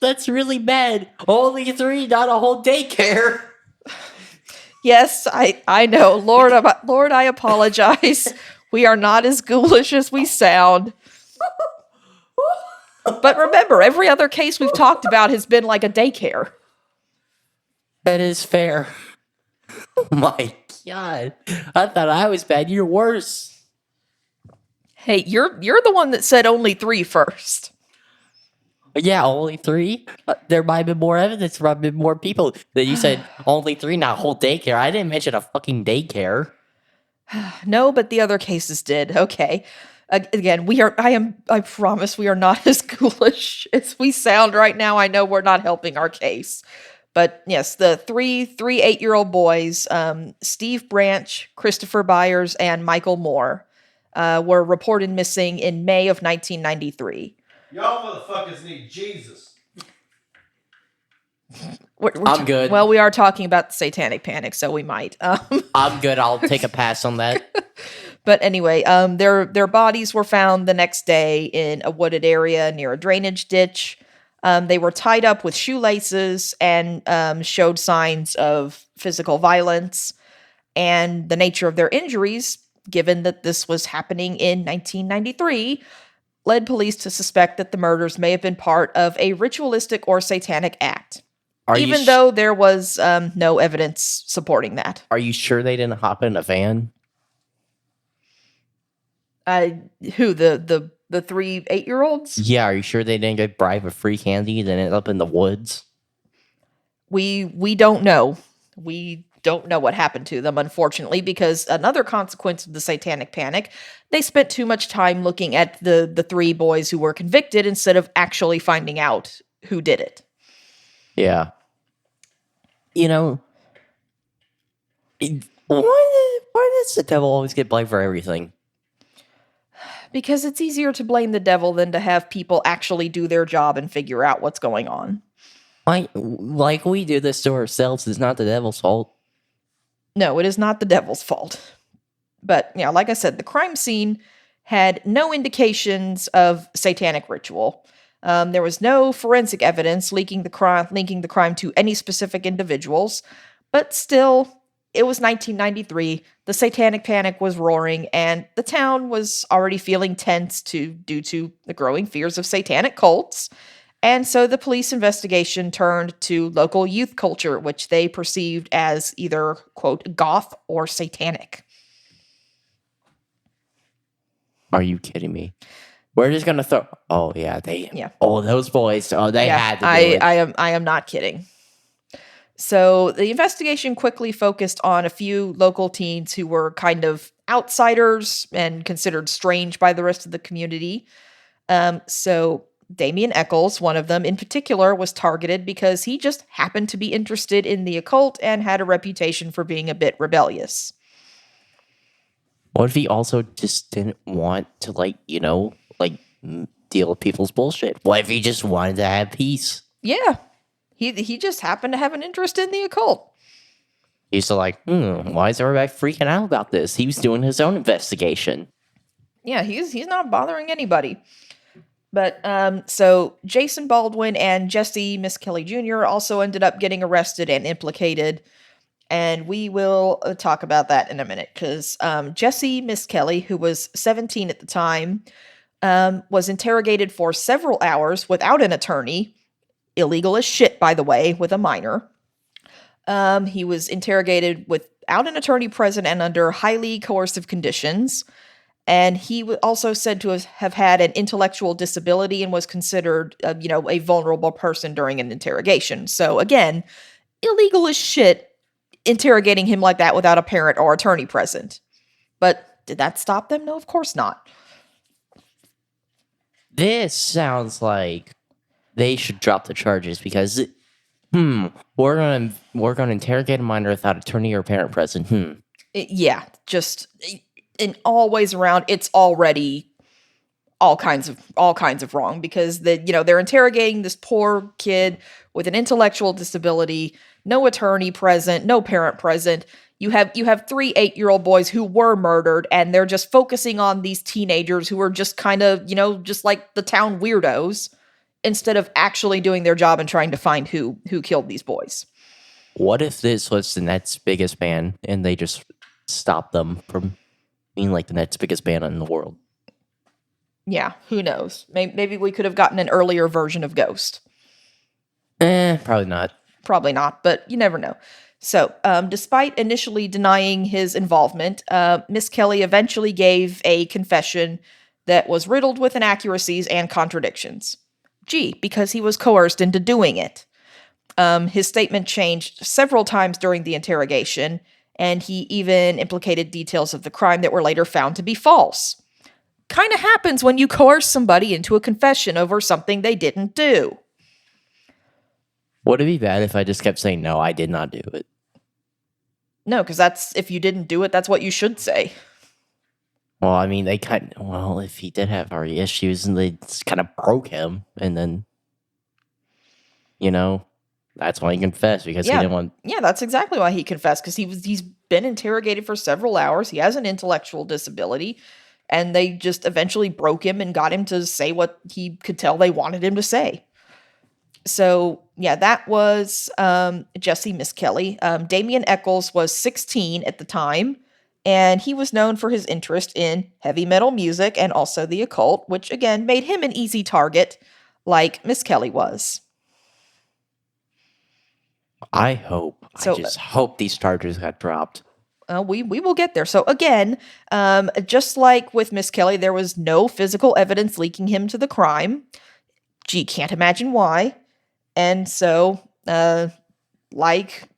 That's really bad. Only 3, not a whole daycare. Yes, I know. Lord, I apologize. We are not as ghoulish as we sound. But remember, every other case we've talked about has been like a daycare. That is fair. Oh my god. I thought I was bad. You're worse. Hey, you're the one that said only 3 first. Yeah, only 3? There might have been more evidence. There might have been more people. Then you said only 3, not whole daycare. I didn't mention a fucking daycare. No, but the other cases did. Okay. Again, I promise we are not as ghoulish as we sound right now. I know we're not helping our case. But yes, the three 8-year-old boys, Steve Branch, Christopher Byers, and Michael Moore, were reported missing in May of 1993. Y'all motherfuckers need Jesus. I'm good. Well, we are talking about the Satanic Panic, so we might. I'm good. I'll take a pass on that. But anyway, their bodies were found the next day in a wooded area near a drainage ditch. They were tied up with shoelaces and showed signs of physical violence. And the nature of their injuries, given that this was happening in 1993, led police to suspect that the murders may have been part of a ritualistic or satanic act. Even though there was no evidence supporting that. Are you sure they didn't hop in a van? Who, the 3 8-year-olds? Yeah, are you sure they didn't get bribed with free candy and ended up in the woods? We don't know. We don't know what happened to them, unfortunately, because another consequence of the Satanic Panic, they spent too much time looking at the 3 boys who were convicted instead of actually finding out who did it. Yeah. You know, why does the devil always get blamed for everything? Because it's easier to blame the devil than to have people actually do their job and figure out what's going on. Like we do this to ourselves, it's not the devil's fault. No, it is not the devil's fault. But, yeah, like I said, the crime scene had no indications of satanic ritual. There was no forensic evidence linking the crime to any specific individuals. But still, it was 1993. The Satanic Panic was roaring, and the town was already feeling tense due to the growing fears of satanic cults. And so the police investigation turned to local youth culture, which they perceived as either, quote, goth or satanic. Are you kidding me? We're just gonna throw. Oh yeah, Oh, those boys. Oh, they had to do it. I am not kidding. So the investigation quickly focused on a few local teens who were kind of outsiders and considered strange by the rest of the community. So Damien Eccles, one of them in particular, was targeted because he just happened to be interested in the occult and had a reputation for being a bit rebellious. What if he also just didn't want to, deal with people's bullshit? What if he just wanted to have peace? Yeah. He just happened to have an interest in the occult. He's why is everybody freaking out about this? He was doing his own investigation. Yeah, he's not bothering anybody. But so Jason Baldwin and Jesse Misskelley Jr. also ended up getting arrested and implicated. And we will talk about that in a minute, because Jesse Misskelley, who was 17 at the time, was interrogated for several hours without an attorney. Illegal as shit, by the way, with a minor. He was interrogated without an attorney present and under highly coercive conditions. And he was also said to have had an intellectual disability and was considered, a vulnerable person during an interrogation. So again, illegal as shit, interrogating him like that without a parent or attorney present. But did that stop them? No, of course not. This sounds like they should drop the charges because, we're gonna interrogate a minor without attorney or parent present. Yeah, just in all ways around, it's already all kinds of wrong, because they're interrogating this poor kid with an intellectual disability, no attorney present, no parent present. You have 3 8-year-old boys who were murdered, and they're just focusing on these teenagers who are just kind of, just like the town weirdos, instead of actually doing their job and trying to find who killed these boys. What if this was the Nets' biggest band and they just stopped them from being like the Nets' biggest band in the world? Yeah, who knows? Maybe we could have gotten an earlier version of Ghost. Probably not. Probably not, but you never know. So, despite initially denying his involvement, Miss Kelly eventually gave a confession that was riddled with inaccuracies and contradictions. Because he was coerced into doing it. His statement changed several times during the interrogation, and he even implicated details of the crime that were later found to be false. Kind of happens when you coerce somebody into a confession over something they didn't do. Would it be bad if I just kept saying, no, I did not do it? No, because if you didn't do it, that's what you should say. Well, I mean, if he did have already issues and they just kind of broke him, and then, that's why he confessed, because he didn't want... Yeah, that's exactly why he confessed, because he's been interrogated for several hours, he has an intellectual disability, and they just eventually broke him and got him to say what he could tell they wanted him to say. So, yeah, that was Jesse Miss Kelly. Damien Eccles was 16 at the time, and he was known for his interest in heavy metal music and also the occult, which, again, made him an easy target, like Miss Kelly was. I just hope these charges got dropped. We will get there. So again, just like with Miss Kelly, there was no physical evidence linking him to the crime. Can't imagine why. And so, like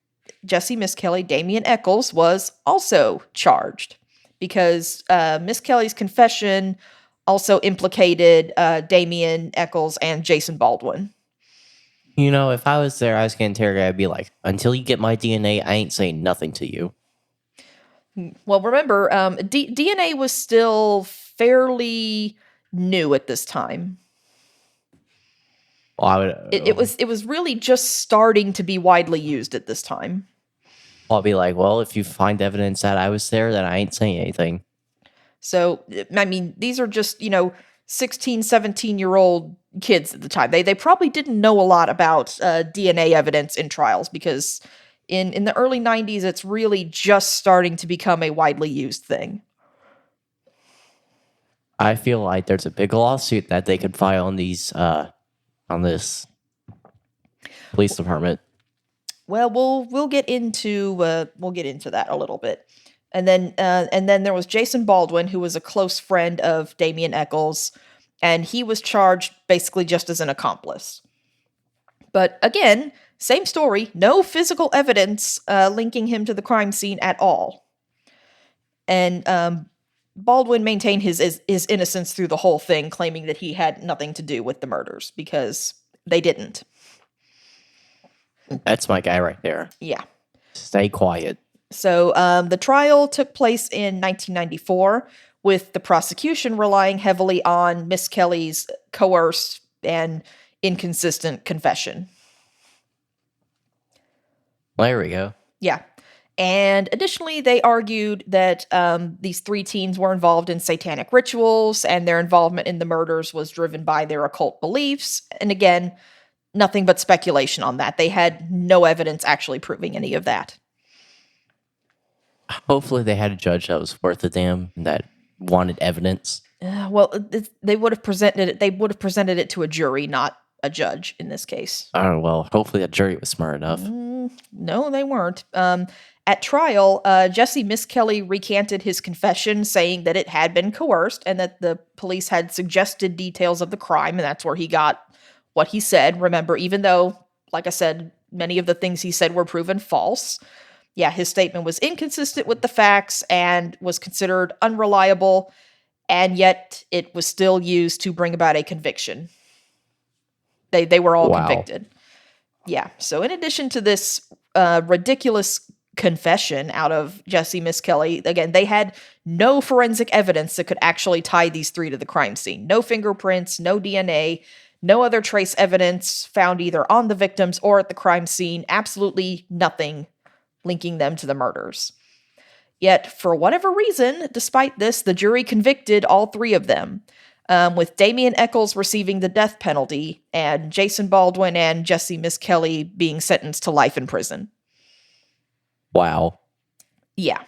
Jesse Miss Kelly, Damien Eccles was also charged because Miss Kelly's confession also implicated Damien Eccles and Jason Baldwin. If I was there, I was going to interrogate, I'd be like, until you get my DNA, I ain't saying nothing to you. Well, remember, DNA was still fairly new at this time. Well, it was really just starting to be widely used at this time. I'll be like, well, if you find evidence that I was there, then I ain't saying anything. So, I mean, these are just, 16, 17-year-old kids at the time. They probably didn't know a lot about DNA evidence in trials because in the early 90s, it's really just starting to become a widely used thing. I feel like there's a big lawsuit that they could file on this police department. Well, we'll get into that a little bit. And then there was Jason Baldwin, who was a close friend of Damien Eccles, and he was charged basically just as an accomplice. But again, same story, no physical evidence linking him to the crime scene at all. And Baldwin maintained his innocence through the whole thing, claiming that he had nothing to do with the murders because they didn't. That's my guy right there. Yeah. Stay quiet. So the trial took place in 1994, with the prosecution relying heavily on Miss Kelly's coerced and inconsistent confession. Well, there we go. Yeah. And additionally, they argued that these three teens were involved in satanic rituals, and their involvement in the murders was driven by their occult beliefs. And again, nothing but speculation on that. They had no evidence actually proving any of that. Hopefully they had a judge that was worth a damn, that wanted evidence. Well, they would have presented it. They would have presented it to a jury, not a judge in this case. Oh, well, hopefully the jury was smart enough. No, they weren't. At trial, Jesse Miss Kelly recanted his confession, saying that it had been coerced and that the police had suggested details of the crime, and that's where he got what he said. Remember, even though, like I said, many of the things he said were proven false. Yeah, his statement was inconsistent with the facts and was considered unreliable, and yet it was still used to bring about a conviction. They were all convicted. Yeah, so in addition to this ridiculous confession out of Jesse Miss Kelly, again, they had no forensic evidence that could actually tie these three to the crime scene. No fingerprints, no DNA, no other trace evidence found either on the victims or at the crime scene. Absolutely nothing linking them to the murders. Yet, for whatever reason, despite this, the jury convicted all three of them, with Damien Eccles receiving the death penalty and Jason Baldwin and Jesse Miss Kelly being sentenced to life in prison. Wow. Yeah.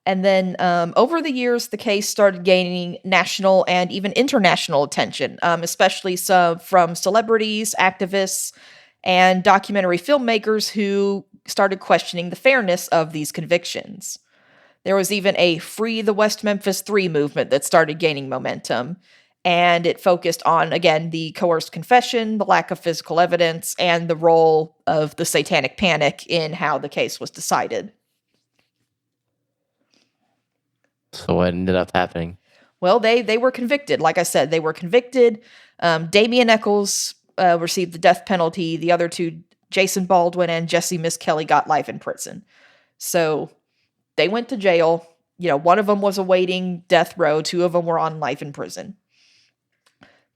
And then over the years, the case started gaining national and even international attention, especially some from celebrities, activists, and documentary filmmakers who started questioning the fairness of these convictions. There was even a Free the West Memphis 3 movement that started gaining momentum. And it focused on, again, the coerced confession, the lack of physical evidence, and the role of the Satanic Panic in how the case was decided. So what ended up happening? Well, they were convicted. Like I said, they were convicted. Damian Eccles received the death penalty. The other two, Jason Baldwin and Jesse Miss Kelly, got life in prison. So they went to jail. One of them was awaiting death row. Two of them were on life in prison.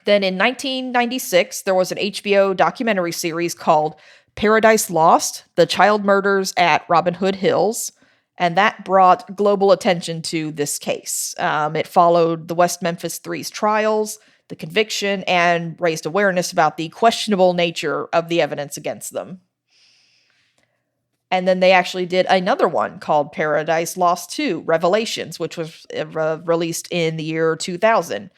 Then in 1996, there was an HBO documentary series called Paradise Lost: The Child Murders at Robin Hood Hills. And that brought global attention to this case. It followed the West Memphis Three's trials, the conviction, and raised awareness about the questionable nature of the evidence against them. And then they actually did another one called Paradise Lost 2, Revelations, which was released in the year 2000,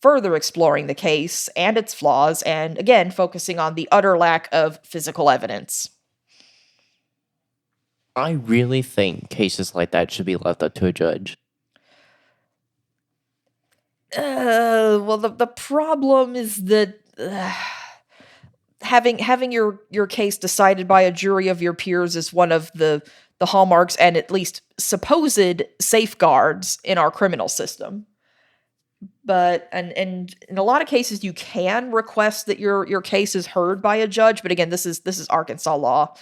further exploring the case and its flaws, and again, focusing on the utter lack of physical evidence. I really think cases like that should be left up to a judge. Well, the problem is that having your case decided by a jury of your peers is one of the hallmarks and at least supposed safeguards in our criminal system. But and in a lot of cases, you can request that your case is heard by a judge. But again, this is Arkansas law.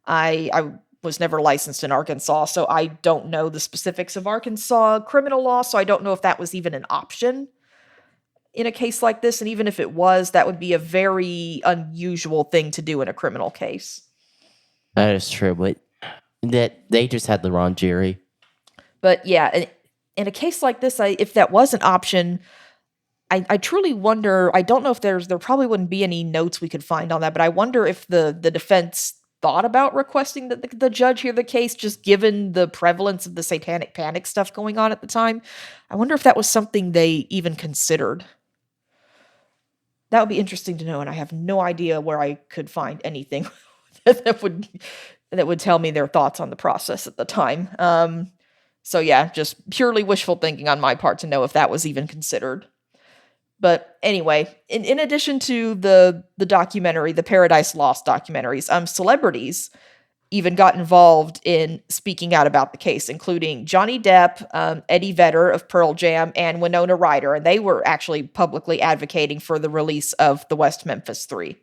I was never licensed in Arkansas, so I don't know the specifics of Arkansas criminal law, so I don't know if that was even an option in a case like this. And even if it was, that would be a very unusual thing to do in a criminal case. That is true, but that they just had the wrong jury. But yeah, in a case like this, if that was an option, I truly wonder. I don't know if there probably wouldn't be any notes we could find on that, but I wonder if the defense thought about requesting that the judge hear the case, just given the prevalence of the Satanic Panic stuff going on at the time. I wonder if that was something they even considered. That would be interesting to know, and I have no idea where I could find anything that would tell me their thoughts on the process at the time. So yeah, just purely wishful thinking on my part to know if that was even considered. But anyway, in addition to the documentary, the Paradise Lost documentaries, celebrities even got involved in speaking out about the case, including Johnny Depp, Eddie Vedder of Pearl Jam, and Winona Ryder, and they were actually publicly advocating for the release of the West Memphis 3.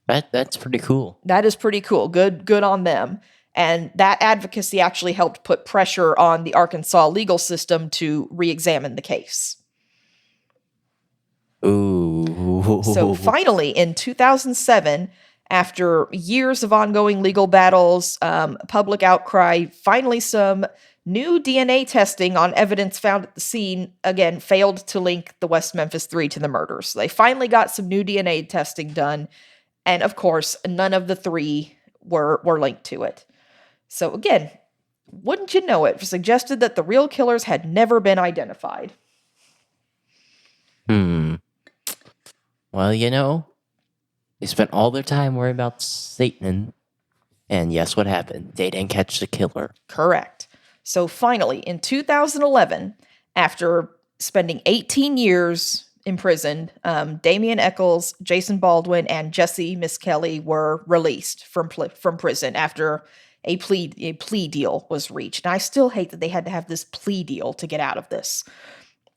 That's pretty cool. That is pretty cool. Good on them. And that advocacy actually helped put pressure on the Arkansas legal system to re-examine the case. Ooh. So finally, in 2007, after years of ongoing legal battles, public outcry, finally some new DNA testing on evidence found at the scene, again, failed to link the West Memphis 3 to the murders. So they finally got some new DNA testing done. And of course, none of the three were linked to it. So again, wouldn't you know it, suggested that the real killers had never been identified. Well, they spent all their time worrying about Satan, and guess what happened? They didn't catch the killer. Correct. So finally, in 2011, after spending 18 years imprisoned, Damian Eccles, Jason Baldwin, and Jesse Miss Kelly were released from prison after a plea deal was reached. And I still hate that they had to have this plea deal to get out of this.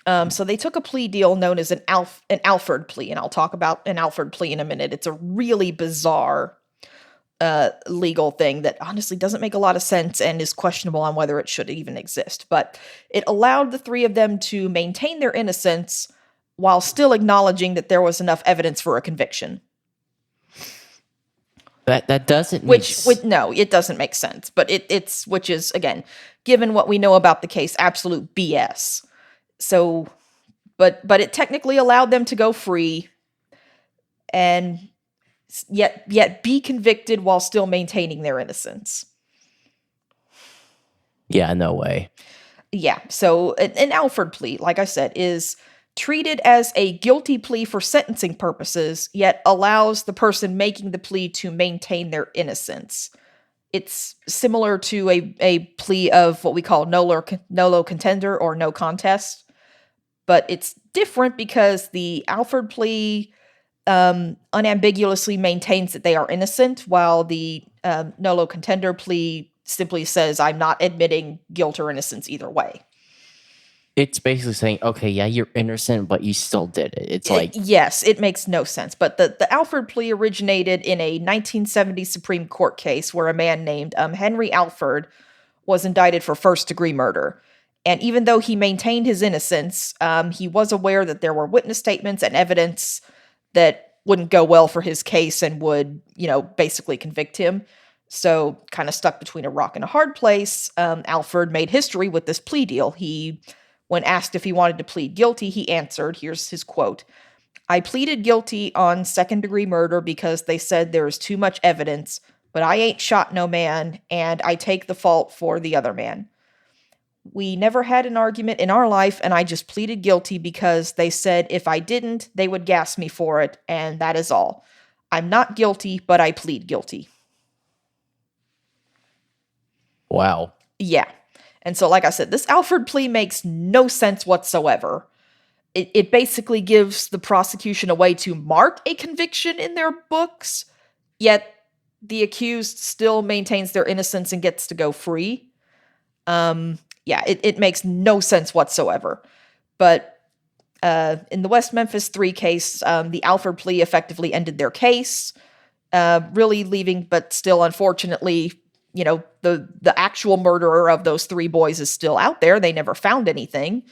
So they took a plea deal known as an Alford plea, and I'll talk about an Alford plea in a minute. It's a really bizarre legal thing that honestly doesn't make a lot of sense and is questionable on whether it should even exist. But it allowed the three of them to maintain their innocence while still acknowledging that there was enough evidence for a conviction. That doesn't no, it doesn't make sense. But which is, again, given what we know about the case, absolute BS. So, but it technically allowed them to go free and yet be convicted while still maintaining their innocence. Yeah, no way. Yeah, so an Alford plea, like I said, is treated as a guilty plea for sentencing purposes, yet allows the person making the plea to maintain their innocence. It's similar to a plea of what we call nolo contender or no contest, but it's different because the Alford plea unambiguously maintains that they are innocent, while the nolo contender plea simply says, I'm not admitting guilt or innocence either way. It's basically saying, okay, yeah, you're innocent, but you still did it. It's like, Yes, it makes no sense. But the Alford plea originated in a 1970 Supreme Court case where a man named Henry Alford was indicted for first-degree murder. And even though he maintained his innocence, he was aware that there were witness statements and evidence that wouldn't go well for his case and would, basically convict him. So, kind of stuck between a rock and a hard place, Alford made history with this plea deal. When asked if he wanted to plead guilty, he answered, here's his quote, I pleaded guilty on second-degree murder because they said there is too much evidence, but I ain't shot no man, and I take the fault for the other man. We never had an argument in our life, and I just pleaded guilty because they said if I didn't, they would gas me for it, and that is all. I'm not guilty, but I plead guilty. wow. Yeah. And so, like I said, this Alford plea makes no sense whatsoever. It basically gives the prosecution a way to mark a conviction in their books, yet the accused still maintains their innocence and gets to go free. It makes no sense whatsoever. But in the West Memphis 3 case, the Alford plea effectively ended their case, really leaving, but still, unfortunately, the actual murderer of those 3 boys is still out there. They never found anything.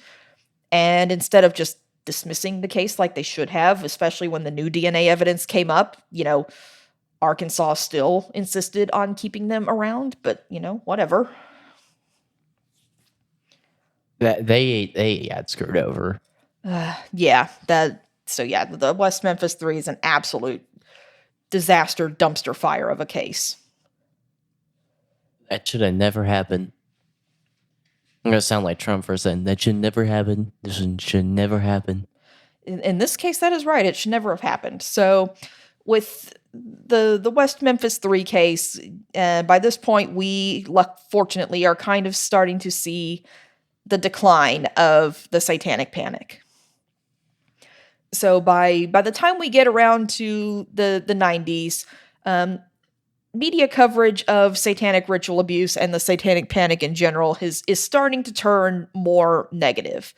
And instead of just dismissing the case like they should have, especially when the new DNA evidence came up, Arkansas still insisted on keeping them around, but, whatever. They got screwed over. The West Memphis 3 is an absolute disaster dumpster fire of a case. That should have never happened. I'm going to sound like Trump for a second. That should never happen. This should never happen. In this case, that is right. It should never have happened. So with the West Memphis 3 case, by this point, we fortunately are kind of starting to see the decline of the Satanic Panic. So by the time we get around to the 90s, media coverage of satanic ritual abuse and the Satanic Panic in general is starting to turn more negative.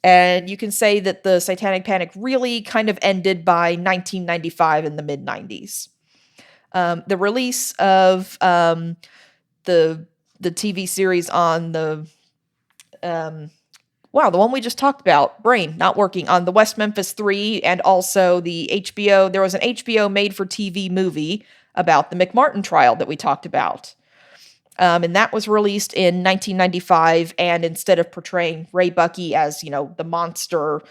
And you can say that the Satanic Panic really kind of ended by 1995 in the mid-90s. The release of the TV series on the one we just talked about, brain not working, on the West Memphis 3, and also the HBO. There was an HBO made-for-TV movie about the McMartin Trial that we talked about. And that was released in 1995, and instead of portraying Ray Bucky as, the monster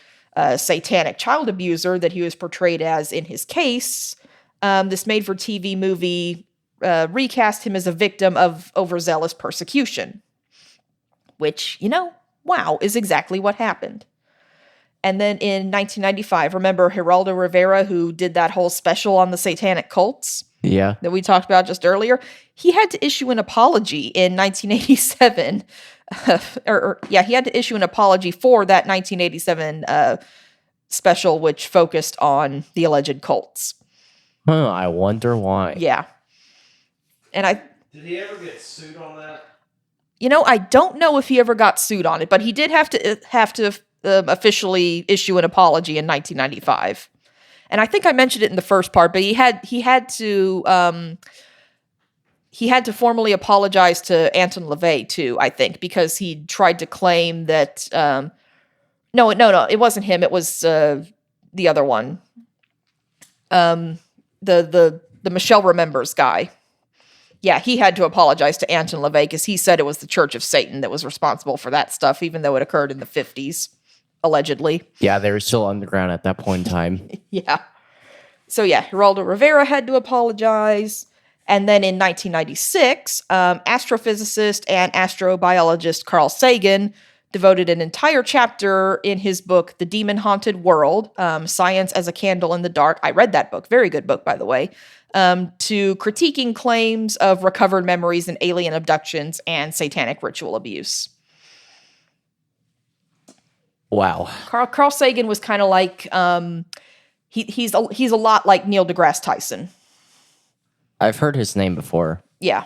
satanic child abuser that he was portrayed as in his case, this made-for-TV movie recast him as a victim of overzealous persecution. Which, wow, is exactly what happened. And then in 1995, remember Geraldo Rivera, who did that whole special on the satanic cults? Yeah. That we talked about just earlier? He had to issue an apology in 1987. He had to issue an apology for that 1987 special, which focused on the alleged cults. I wonder why. Yeah. And Did he ever get sued on that? I don't know if he ever got sued on it, but he did have to officially issue an apology in 1995. And I think I mentioned it in the first part, but he had to formally apologize to Anton LaVey too, I think, because he tried to claim that no, it wasn't him, it was the other one. The Michelle Remembers guy. Yeah, he had to apologize to Anton LaVey because he said it was the Church of Satan that was responsible for that stuff, even though it occurred in the 50s, allegedly. Yeah, they were still underground at that point in time. Yeah. So yeah, Geraldo Rivera had to apologize. And then in 1996, astrophysicist and astrobiologist Carl Sagan devoted an entire chapter in his book, The Demon-Haunted World, Science as a Candle in the Dark. I read that book. Very good book, by the way. To critiquing claims of recovered memories and alien abductions and satanic ritual abuse. Wow. Carl Sagan was kind of like, he's a lot like Neil deGrasse Tyson. I've heard his name before. Yeah.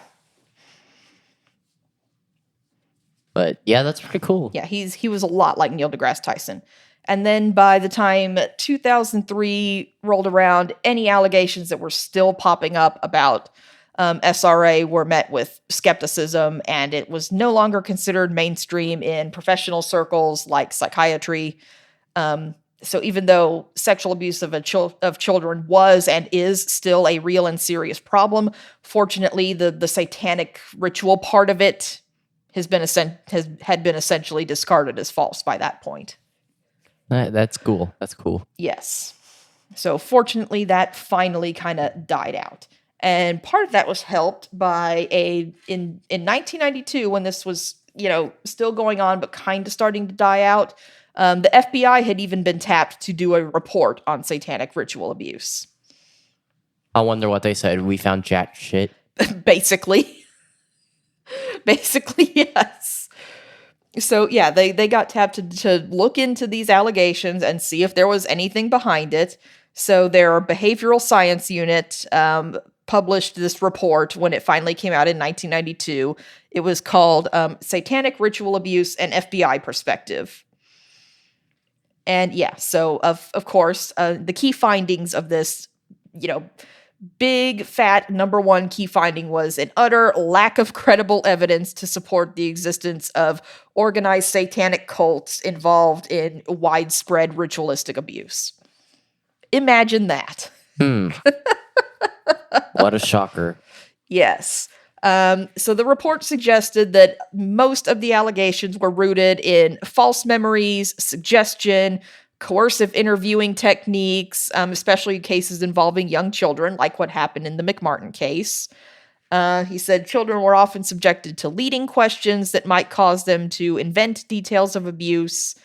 But yeah, that's pretty cool. Yeah, he was a lot like Neil deGrasse Tyson. And then by the time 2003 rolled around, any allegations that were still popping up about SRA were met with skepticism, and it was no longer considered mainstream in professional circles like psychiatry. So even though sexual abuse of children was and is still a real and serious problem, fortunately, the satanic ritual part of it had been essentially discarded as false by that point. That's cool. That's cool. Yes. So fortunately, that finally kind of died out. And part of that was helped by in 1992, when this was, still going on, but kind of starting to die out. The FBI had even been tapped to do a report on satanic ritual abuse. I wonder what they said. We found jack shit. Basically. Basically, yes. So, yeah, they got tapped to look into these allegations and see if there was anything behind it. So their behavioral science unit published this report when it finally came out in 1992. It was called Satanic Ritual Abuse and FBI Perspective. And yeah, so of course, the key findings of this, big, fat, number one key finding was an utter lack of credible evidence to support the existence of organized satanic cults involved in widespread ritualistic abuse. Imagine that. What a shocker. Yes. So the report suggested that most of the allegations were rooted in false memories, suggestion, coercive interviewing techniques, especially cases involving young children, like what happened in the McMartin case. He said children were often subjected to leading questions that might cause them to invent details of abuse,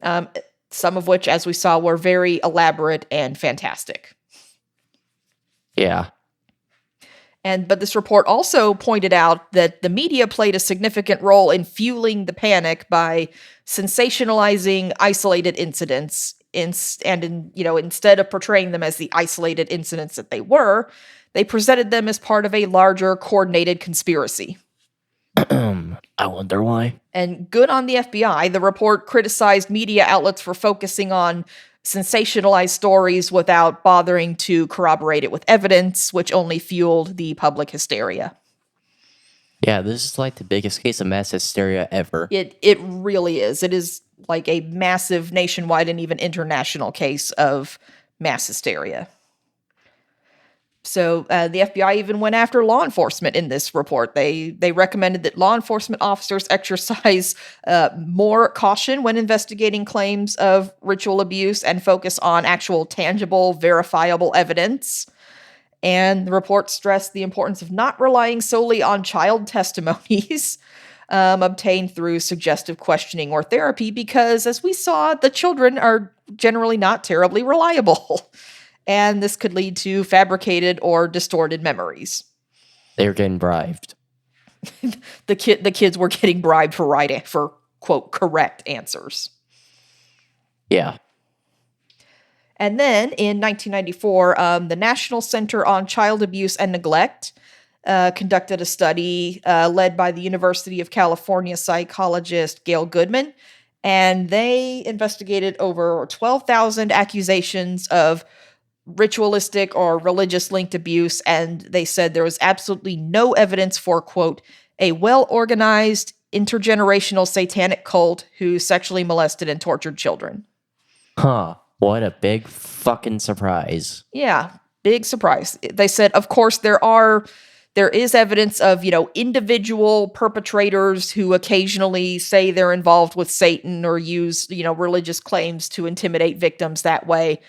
some of which, as we saw, were very elaborate and fantastic. Yeah. But this report also pointed out that the media played a significant role in fueling the panic by sensationalizing isolated incidents, instead of portraying them as the isolated incidents that they were, they presented them as part of a larger, coordinated conspiracy. I wonder why. And good on the FBI. The report criticized media outlets for focusing on sensationalized stories without bothering to corroborate it with evidence, which only fueled the public hysteria. Yeah, this is like the biggest case of mass hysteria ever. It really is. It is like a massive nationwide and even international case of mass hysteria. So the FBI even went after law enforcement in this report. They recommended that law enforcement officers exercise more caution when investigating claims of ritual abuse and focus on actual tangible, verifiable evidence. And the report stressed the importance of not relying solely on child testimonies obtained through suggestive questioning or therapy, because, as we saw, the children are generally not terribly reliable. And this could lead to fabricated or distorted memories. They were getting bribed. The kids were getting bribed for quote correct answers. Yeah. And then in 1994, the National Center on Child Abuse and Neglect conducted a study led by the University of California psychologist Gail Goodman, and they investigated over 12,000 accusations of ritualistic or religious-linked abuse, and they said there was absolutely no evidence for, quote, a well-organized, intergenerational satanic cult who sexually molested and tortured children. Huh. What a big fucking surprise. Yeah, big surprise. They said, of course, there is evidence of, individual perpetrators who occasionally say they're involved with Satan or use, religious claims to intimidate victims that way,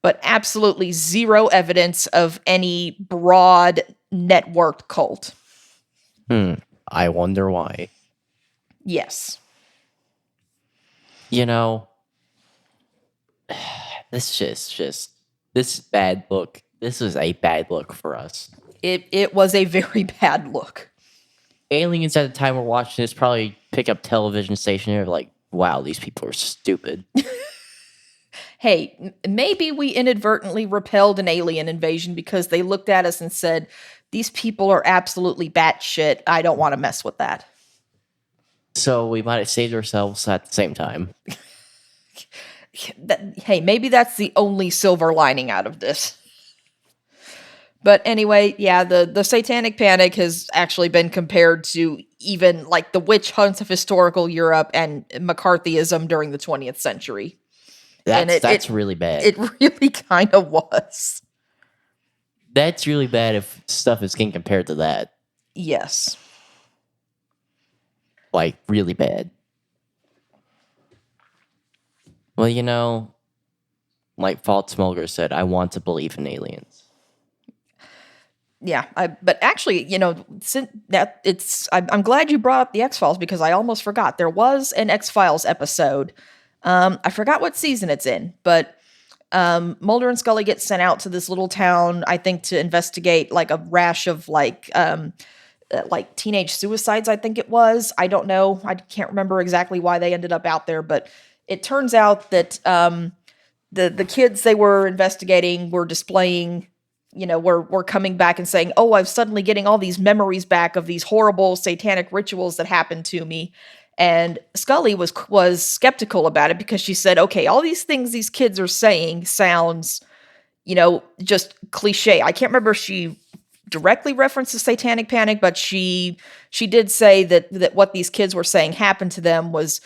but absolutely zero evidence of any broad networked cult. I wonder why. Yes. You know, this is bad look. This is a bad look for us. It was a very bad look. Aliens at the time we're watching this probably pick up television station and they're like, wow, these people are stupid. Hey, maybe we inadvertently repelled an alien invasion because they looked at us and said, these people are absolutely batshit. I don't want to mess with that. So we might have saved ourselves at the same time. Hey, maybe that's the only silver lining out of this. But anyway, yeah, the Satanic Panic has actually been compared to even like the witch hunts of historical Europe and McCarthyism during the 20th century. That's really bad. It really kind of was. That's really bad if stuff is getting compared to that. Yes. Like, really bad. Well, you know, like Falt Smolger said, I want to believe in aliens. Yeah, but actually, I'm glad you brought up the X-Files because I almost forgot. There was an X-Files episode. I forgot what season it's in, but Mulder and Scully get sent out to this little town, I think, to investigate like a rash of like teenage suicides, I think it was. I don't know. I can't remember exactly why they ended up out there, but it turns out that the kids they were investigating were displaying, were coming back and saying, "Oh, I'm suddenly getting all these memories back of these horrible satanic rituals that happened to me." And Scully was skeptical about it because she said, "Okay, all these things these kids are saying sounds, just cliche." I can't remember if she directly referenced the Satanic Panic, but she did say that what these kids were saying happened to them was,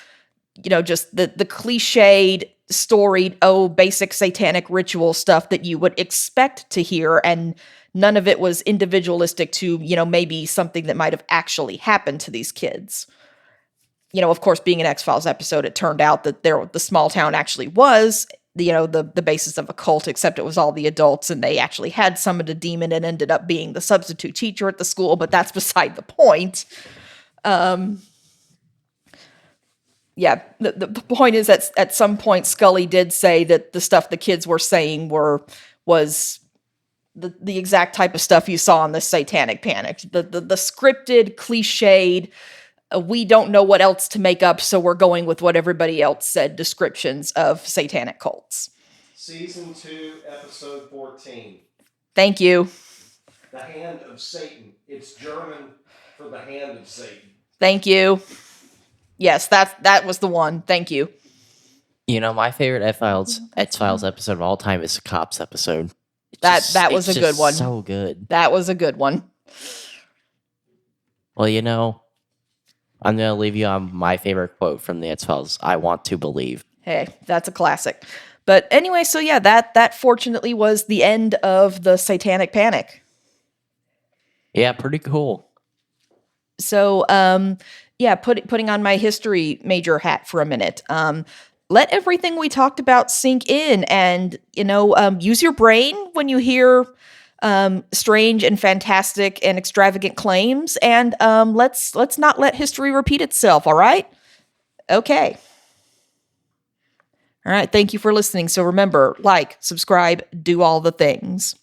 just the cliched, storied, basic satanic ritual stuff that you would expect to hear, and none of it was individualistic to, maybe something that might have actually happened to these kids. Of course, being an X-Files episode, it turned out that the small town actually was, the basis of a cult, except it was all the adults, and they actually had summoned a demon and ended up being the substitute teacher at the school, but that's beside the point. Yeah, the point is that at some point Scully did say that the stuff the kids were saying was the exact type of stuff you saw in the Satanic Panic. The scripted, cliched, we don't know what else to make up, so we're going with what everybody else said descriptions of satanic cults. Season 2, episode 14. Thank you. The Hand of Satan. It's German for the Hand of Satan. Thank you. Yes, that was the one. Thank you. My favorite X-Files episode of all time is the Cops episode. That was a good one. So good. That was a good one. Well, I'm going to leave you on my favorite quote from the X-Files. I want to believe. Hey, that's a classic. But anyway, so yeah, that fortunately was the end of the Satanic Panic. Yeah, pretty cool. So, putting on my history major hat for a minute. Let everything we talked about sink in, and use your brain when you hear strange and fantastic and extravagant claims, and let's not let history repeat itself. All right? Okay. All right. Thank you for listening. So remember, like, subscribe, do all the things.